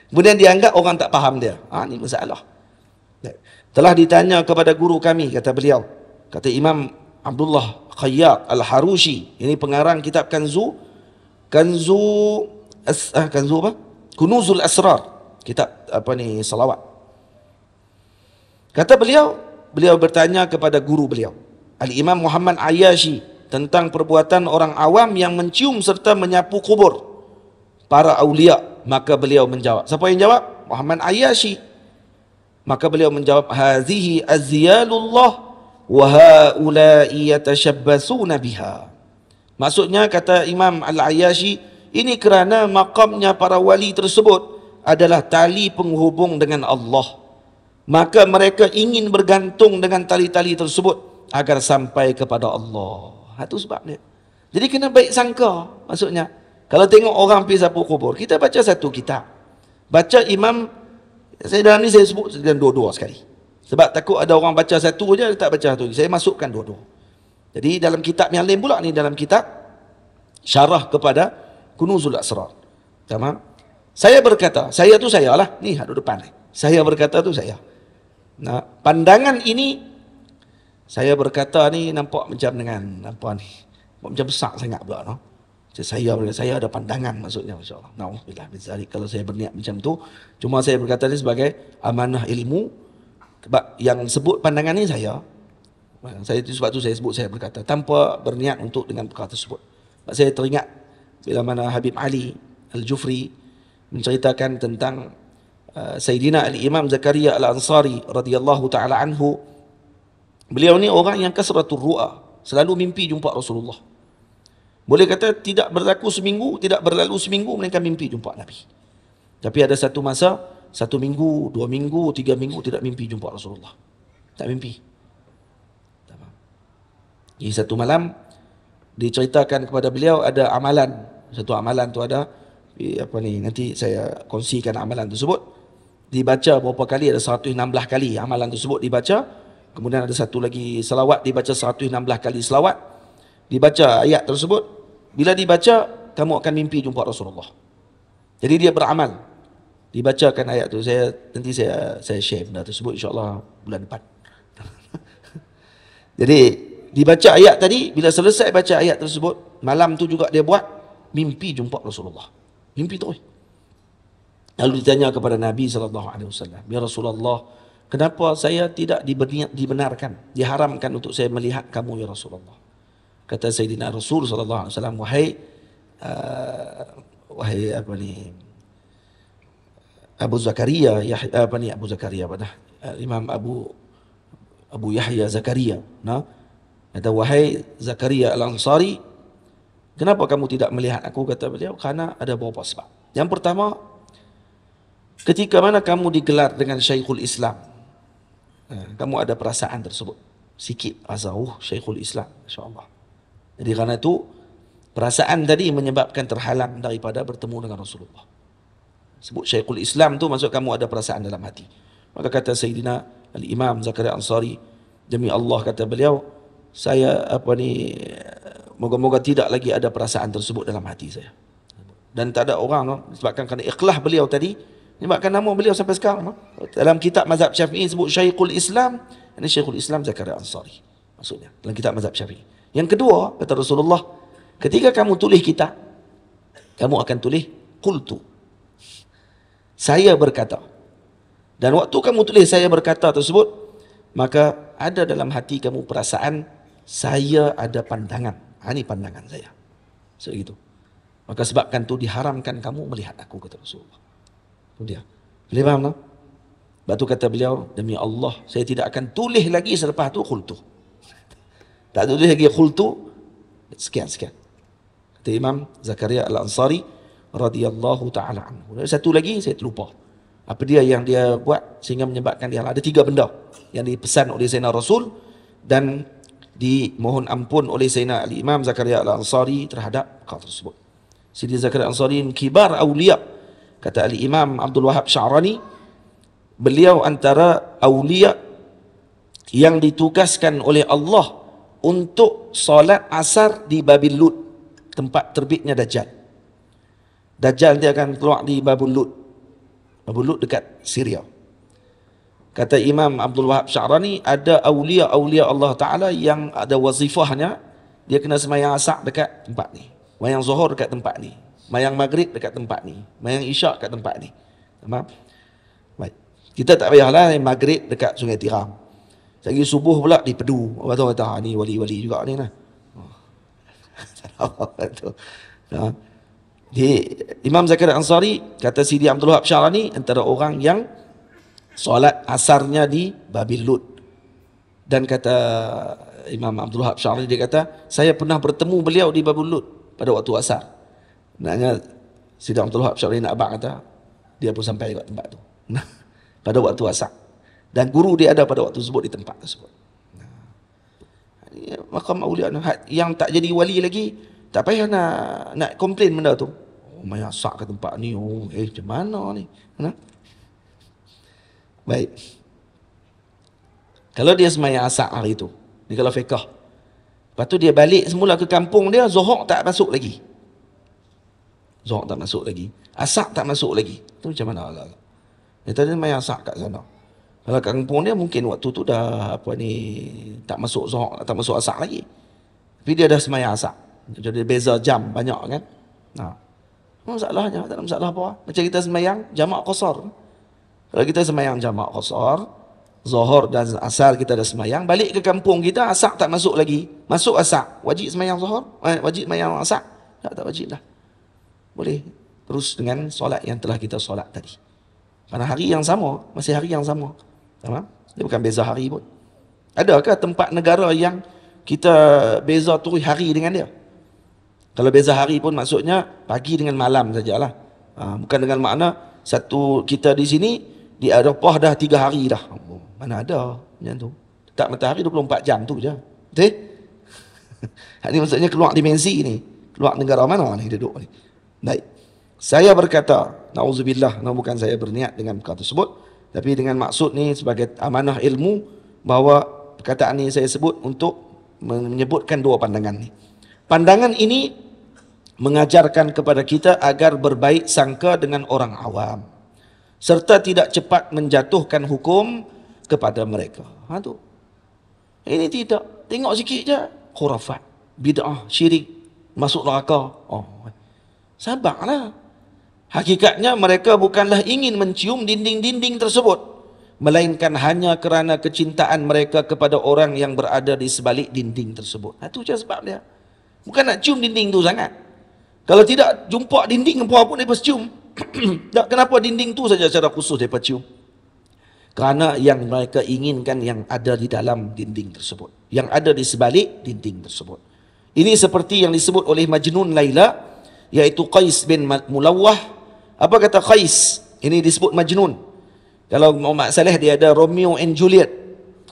Kemudian dianggap orang tak faham dia. Ini masalah. Telah ditanya kepada guru kami, kata beliau, kata Imam Abdullah Qayyad Al-Harushi, ini pengarang kitab Kanzu apa? Kunuzul Asrar, kitab apa ni, salawat. Kata beliau bertanya kepada guru beliau, Al-Imam Muhammad Ayyashi, tentang perbuatan orang awam yang mencium serta menyapu kubur para awliya. Maka beliau menjawab. Siapa yang jawab? Muhammad Ayyashi. Maka beliau menjawab, hazihi azyalullah wa haula'i yatashabbasuna biha. Maksudnya, kata Imam Al-Ayyashi, Ini kerana maqamnya para wali tersebut adalah tali penghubung dengan Allah. Maka mereka ingin bergantung dengan tali-tali tersebut agar sampai kepada Allah. Itu sebabnya. Jadi kena baik sangka. Maksudnya, kalau tengok orang pergi sapu kubur, kita baca satu kitab. Baca imam, dalam ni saya sebut dengan dua-dua sekali. Sebab takut ada orang baca satu je, tak baca satu. Saya masukkan dua-dua. Jadi dalam kitab yang lain pula ni, dalam kitab syarah kepada Kunuzul Asrar. Tamam? Saya berkata, saya tu saya lah. Ni ada depan ni. Saya berkata tu saya. Nah, pandangan ini, saya berkata ni nampak macam dengan apa ni? Macam besar sangat pula, no? Saya ada pandangan maksudnya, insya-Allah. Nauzubillah min zalik, kalau saya berniat macam tu. Cuma saya berkata ni sebagai amanah ilmu. Sebab yang sebut pandangan ni saya sebab tu saya sebut, saya berkata tanpa berniat untuk dengan perkara tersebut. Sebab saya teringat bila mana Habib Ali Al-Jufri menceritakan tentang Sayyidina Al-Imam Zakaria Al-Ansari radhiyallahu taala anhu. Beliau ni orang yang kasratul ru'a, selalu mimpi jumpa Rasulullah. Boleh kata tidak berlaku seminggu, tidak berlalu seminggu mereka mimpi jumpa Nabi. Tapi ada satu masa, 1 minggu, 2 minggu, 3 minggu tidak mimpi jumpa Rasulullah. Tak mimpi. Jadi satu malam diceritakan kepada beliau ada amalan. Satu amalan tu ada apa ni, nanti saya kongsikan amalan tersebut. Dibaca berapa kali, ada 116 kali amalan tersebut dibaca. Kemudian ada satu lagi selawat, dibaca 116 kali selawat. Dibaca ayat tersebut. Bila dibaca, kamu akan mimpi jumpa Rasulullah. Jadi dia beramal. Dibacakan ayat tu. Nanti saya share benda tersebut insya-Allah bulan depan. Jadi dibaca ayat tadi, bila selesai baca ayat tersebut, malam tu juga dia buat mimpi jumpa Rasulullah. Mimpi terus. Lalu ditanya kepada Nabi SAW, ya Rasulullah, kenapa saya tidak dibenarkan, diharamkan untuk saya melihat kamu ya Rasulullah? Kata Sayyidina Rasul SAW, wahai apa ni, Abu Zakaria, Imam Abu Yahya Zakaria, nah, kata wahai Zakaria Al-Ansari, kenapa kamu tidak melihat aku? Kata beliau, karena ada beberapa sebab. Yang pertama, ketika mana kamu digelar dengan Syekhul Islam, kamu ada perasaan tersebut. Sikit rasa, Syekhul Islam, insya-Allah. Jadi kerana itu, perasaan tadi menyebabkan terhalang daripada bertemu dengan Rasulullah. Sebut Syekhul Islam tu maksud kamu ada perasaan dalam hati. Maka kata Sayyidina Al-Imam Zakaria Ansari, demi Allah kata beliau, saya moga-moga tidak lagi ada perasaan tersebut dalam hati saya. Dan tak ada orang, sebabkan kerana ikhlas beliau tadi, sebabkan nama beliau sampai sekarang. Dalam kitab mazhab Syafi'i sebut Syekhul Islam, ini Syekhul Islam Zakaria Ansari. Maksudnya, dalam kitab mazhab Syafi'i. Yang kedua, kata Rasulullah, ketika kamu tulis kitab, kamu akan tulis qultu. Saya berkata. Dan waktu kamu tulis saya berkata tersebut, maka ada dalam hati kamu perasaan, saya ada pandangan. Ini pandangan saya. Segitu. Maka sebabkan tu diharamkan kamu melihat aku, kata Rasulullah. Itu dia. Boleh faham tak? Sebab tu kata beliau, demi Allah, saya tidak akan tulis lagi selepas tu khultu. Tak tulis lagi khultu, sekian-sekian. Kata Imam Zakaria Al-Ansari radhiyallahu ta'ala anhu. Satu lagi saya terlupa. Apa dia yang dia buat sehingga menyebabkan dia ada 3 benda yang dipesan oleh Sayyidina Rasul dan dimohon ampun oleh Sayyidina Al-Imam Zakaria Al-Ansari terhadap perkara tersebut. Sayyidina Zakaria Al-Ansari kibar awliya. Kata Al-Imam Abdul Wahab Sya'rani, beliau antara awliya yang ditugaskan oleh Allah untuk solat asar di Babil Lut, tempat terbitnya Dajjal. Dajjal dia akan keluar di Babul Lut. Babul Lut dekat Syria. Kata Imam Abdul Wahab Sya'rani, ada awliya-awliya Allah Ta'ala yang ada wazifahnya, dia kena semayang asar dekat tempat ni, semayang zuhur dekat tempat ni, semayang maghrib dekat tempat ni, semayang isyak dekat tempat ni. Faham? Baik. Kita tak payahlah maghrib dekat Sungai Tiram. Lagi subuh pula di Pedu. Orang tahu kata, ni wali-wali juga ni lah. Imam Zakaria Ansari, kata Sidi Abdul Wahab Sya'rani, antara orang yang solat asarnya di Babil Lut. Dan kata Imam Abdul Wahab Sya'rani, dia kata, saya pernah bertemu beliau di Babil Lut pada waktu asar. Naknya Sidang Abdul Wahab Syarif Abang kata, dia pun sampai ke tempat tu. Nah, pada waktu asar. Dan guru dia ada pada waktu tersebut di tempat tersebut. Makam awliya yang tak jadi wali lagi, tak payah nak komplain benda tu. Oh, mai asak ke tempat ni. Oh, macam mana ni? Nah. Baik. Kalau dia semayang asak hari tu, ni kalau fiqh. Lepas tu dia balik semula ke kampung dia, Zuhur tak masuk lagi. Zuhur tak masuk lagi. Asak tak masuk lagi. Tu macam mana agak-agak? Dia tadi semayang asak kat sana. Kalau kat kampung dia mungkin waktu tu dah apa ni, tak masuk Zuhur, tak masuk asak lagi. Tapi dia dah semayang asak. Jadi beza jam banyak kan. Nah. Masalahnya, tak ada masalah apa. Macam kita semayang jamak qasar. Kalau kita semayang jamak qasar, Zuhur dan asar kita dah semayang, balik ke kampung kita, asak tak masuk lagi. Masuk asak, wajib semayang Zuhur? Wajib semayang asak? Tak wajib lah. Boleh terus dengan solat yang telah kita solat tadi. Karena hari yang sama, masih hari yang sama. Faham? Dia bukan beza hari pun. Adakah tempat negara yang kita beza turun hari dengan dia? Kalau beza hari pun maksudnya pagi dengan malam sajalah. Bukan dengan makna satu kita di sini, di Eropah dah 3 hari dah. Mana ada macam tu. Tak matahari 24 jam tu je. Betul? Ini maksudnya keluar dimensi ni. Keluar negara mana ni duduk ni. Baik. Saya berkata, na'udzubillah, bukan saya berniat dengan perkara tersebut, tapi dengan maksud ni sebagai amanah ilmu, bahawa perkataan ni saya sebut untuk menyebutkan dua pandangan ni. Pandangan ini mengajarkan kepada kita agar berbaik sangka dengan orang awam, serta tidak cepat menjatuhkan hukum kepada mereka. Tu. Ini tidak. Tengok sikit je. Khurafat, bid'ah, syirik, masuk neraka. Sabarlah. Hakikatnya mereka bukanlah ingin mencium dinding-dinding tersebut, melainkan hanya kerana kecintaan mereka kepada orang yang berada di sebalik dinding tersebut. Itu je sebab dia. Bukan nak cium dinding tu sangat. Kalau tidak jumpa dinding apa pun mereka cium. Tak, kenapa dinding tu saja secara khusus mereka cium? Kerana yang mereka inginkan yang ada di dalam dinding tersebut, yang ada di sebalik dinding tersebut. Ini seperti yang disebut oleh Majnun Laila, iaitu Qais bin Mulawah. Apa kata Qais? Ini disebut Majnun. Kalau Muhammad Saleh dia ada Romeo and Juliet.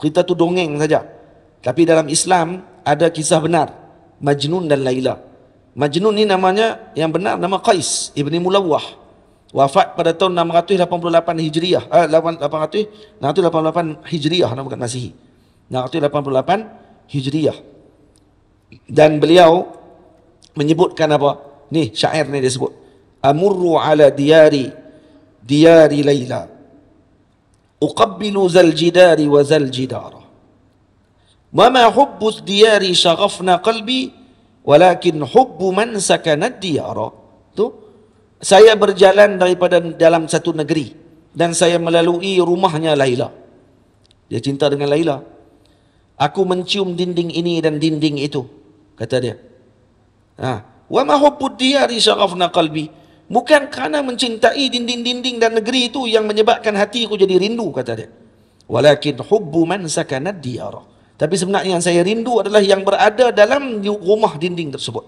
Cerita tu dongeng saja. Tapi dalam Islam ada kisah benar, Majnun dan Laila. Majnun ni namanya yang benar nama Qais ibni Mulawah. Wafat pada tahun 688 Hijriah. 688 Hijriah, bukan Masihi. 688 Hijriah. Dan beliau menyebutkan apa? Ni syair ni dia sebut. Amurru ala diyari Laila. Uqabbilu zal jidari wa zal jidara. Wa ma hubbu diyari syaghafna qalbi. Walakin hubbu man sakanad diyara. Tu, saya berjalan daripada dalam satu negeri dan saya melalui rumahnya Laila. Dia cinta dengan Laila. Aku mencium dinding ini dan dinding itu, kata dia. Wa ma hubbu diyari syaghafna qalbi. Bukan kerana mencintai dinding-dinding dan negeri itu yang menyebabkan hatiku jadi rindu, kata dia. Walakin hubbu man sakanad diyara. Tapi sebenarnya yang saya rindu adalah yang berada dalam rumah dinding tersebut.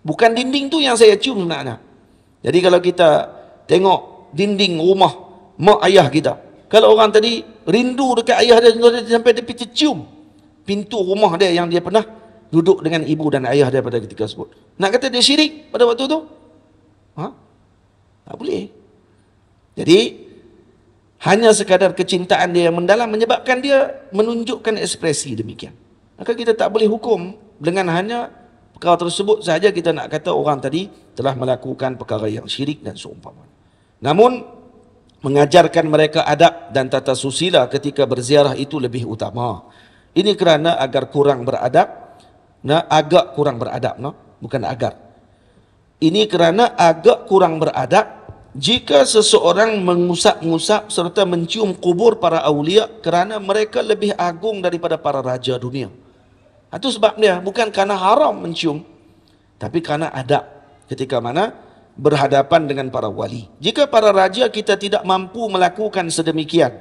Bukan dinding tu yang saya cium sebenarnya. Jadi kalau kita tengok dinding rumah mak ayah kita, kalau orang tadi rindu dekat ayah dia sampai dia pergi cium pintu rumah dia yang dia pernah duduk dengan ibu dan ayah dia pada ketika tersebut, nak kata dia syirik pada waktu tu? Tak boleh. Jadi hanya sekadar kecintaan dia yang mendalam menyebabkan dia menunjukkan ekspresi demikian. Maka kita tak boleh hukum dengan hanya perkara tersebut sahaja kita nak kata orang tadi telah melakukan perkara yang syirik dan seumpamanya. Namun mengajarkan mereka adab dan tata susila ketika berziarah itu lebih utama. Ini kerana agar kurang beradab, agak kurang beradab, bukan agar. Ini kerana agak kurang beradab jika seseorang mengusap-ngusap serta mencium kubur para awliya kerana mereka lebih agung daripada para raja dunia. Itu sebab dia, bukan kerana haram mencium, tapi kerana adab ketika mana berhadapan dengan para wali. Jika para raja kita tidak mampu melakukan sedemikian,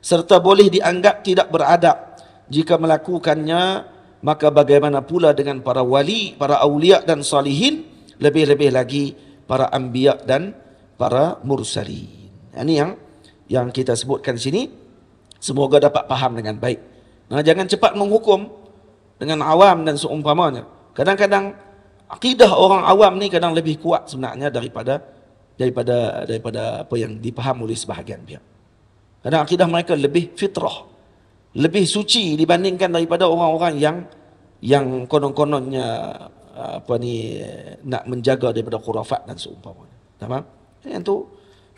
serta boleh dianggap tidak beradab jika melakukannya, maka bagaimana pula dengan para wali, para awliya dan salihin, lebih-lebih lagi para anbiya dan para mursalin. Ini yang kita sebutkan di sini, semoga dapat faham dengan baik. Nah, jangan cepat menghukum dengan awam dan seumpamanya. Kadang-kadang akidah orang awam ni kadang lebih kuat sebenarnya daripada apa yang dipaham oleh sebahagian pihak. Kadang akidah mereka lebih fitrah, lebih suci dibandingkan daripada orang-orang yang konon-kononnya nak menjaga daripada khurafat dan seumpamanya. Tamam? Yang tu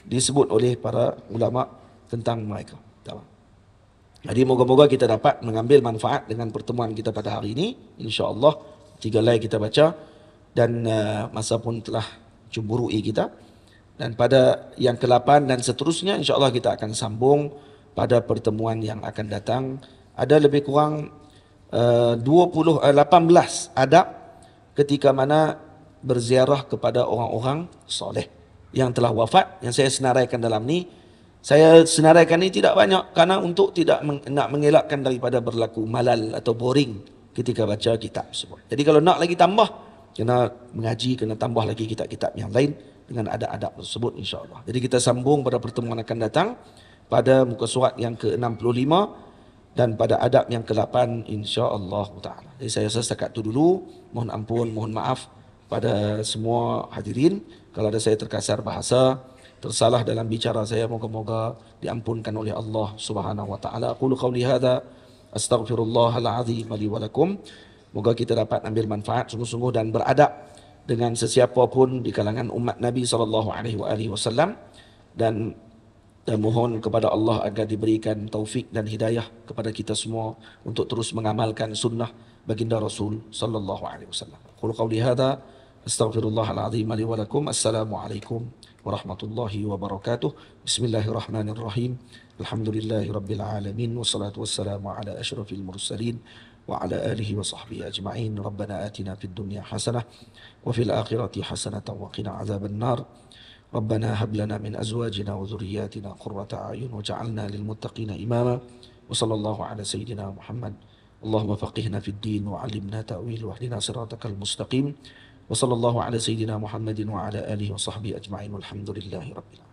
disebut oleh para ulama tentang mereka. Tamam? Jadi moga-moga kita dapat mengambil manfaat dengan pertemuan kita pada hari ini. InsyaAllah 3 lay kita baca dan masa pun telah cemburui kita. Dan pada yang ke-8 dan seterusnya insyaAllah kita akan sambung pada pertemuan yang akan datang. Ada lebih kurang 18 adab ketika mana berziarah kepada orang-orang soleh yang telah wafat. Yang saya senaraikan dalam ni, saya senaraikan ni tidak banyak karena untuk tidak nak mengelakkan daripada berlaku malal atau boring ketika baca kitab tersebut. Jadi kalau nak lagi tambah, kena mengaji, kena tambah lagi kitab-kitab yang lain dengan adab-adab tersebut insya-Allah. Jadi kita sambung pada pertemuan akan datang pada muka surat yang ke-65 dan pada adab yang ke-8 insya-Allah taala. Jadi saya rasa setakat itu dulu. Mohon ampun, mohon maaf pada semua hadirin kalau ada saya terkasar bahasa, tersalah dalam bicara saya, moga-moga diampunkan oleh Allah Subhanahu wa taala. Aqulu qauli hadza astaghfirullahal azim li wa lakum. Moga kita dapat ambil manfaat sungguh-sungguh dan beradab dengan sesiapa pun di kalangan umat Nabi SAW dan mohon kepada Allah agar diberikan taufik dan hidayah kepada kita semua untuk terus mengamalkan sunnah baginda Rasul sallallahu alaihi wasallam. Qul qawli hadza astaghfirullahal azim li wa lakum. Assalamualaikum warahmatullahi wabarakatuh. Bismillahirrahmanirrahim. Alhamdulillahirabbil alamin wassalatu wassalamu ala asyrafil mursalin wa ala alihi wa sahbihi ajma'in. Rabbana atina fid dunya hasanah wa fil akhirati hasanatan wa qina adzaban nar. ربنا هب لنا من أزواجنا وذرياتنا قرة أعين وجعلنا للمتقين إماما وصلى الله على سيدنا محمد اللهم فقهنا في الدين وعلمنا تأويل واهدنا صراطك المستقيم وصلى الله على سيدنا محمد وعلى آله وصحبه أجمعين والحمد لله رب العالمين.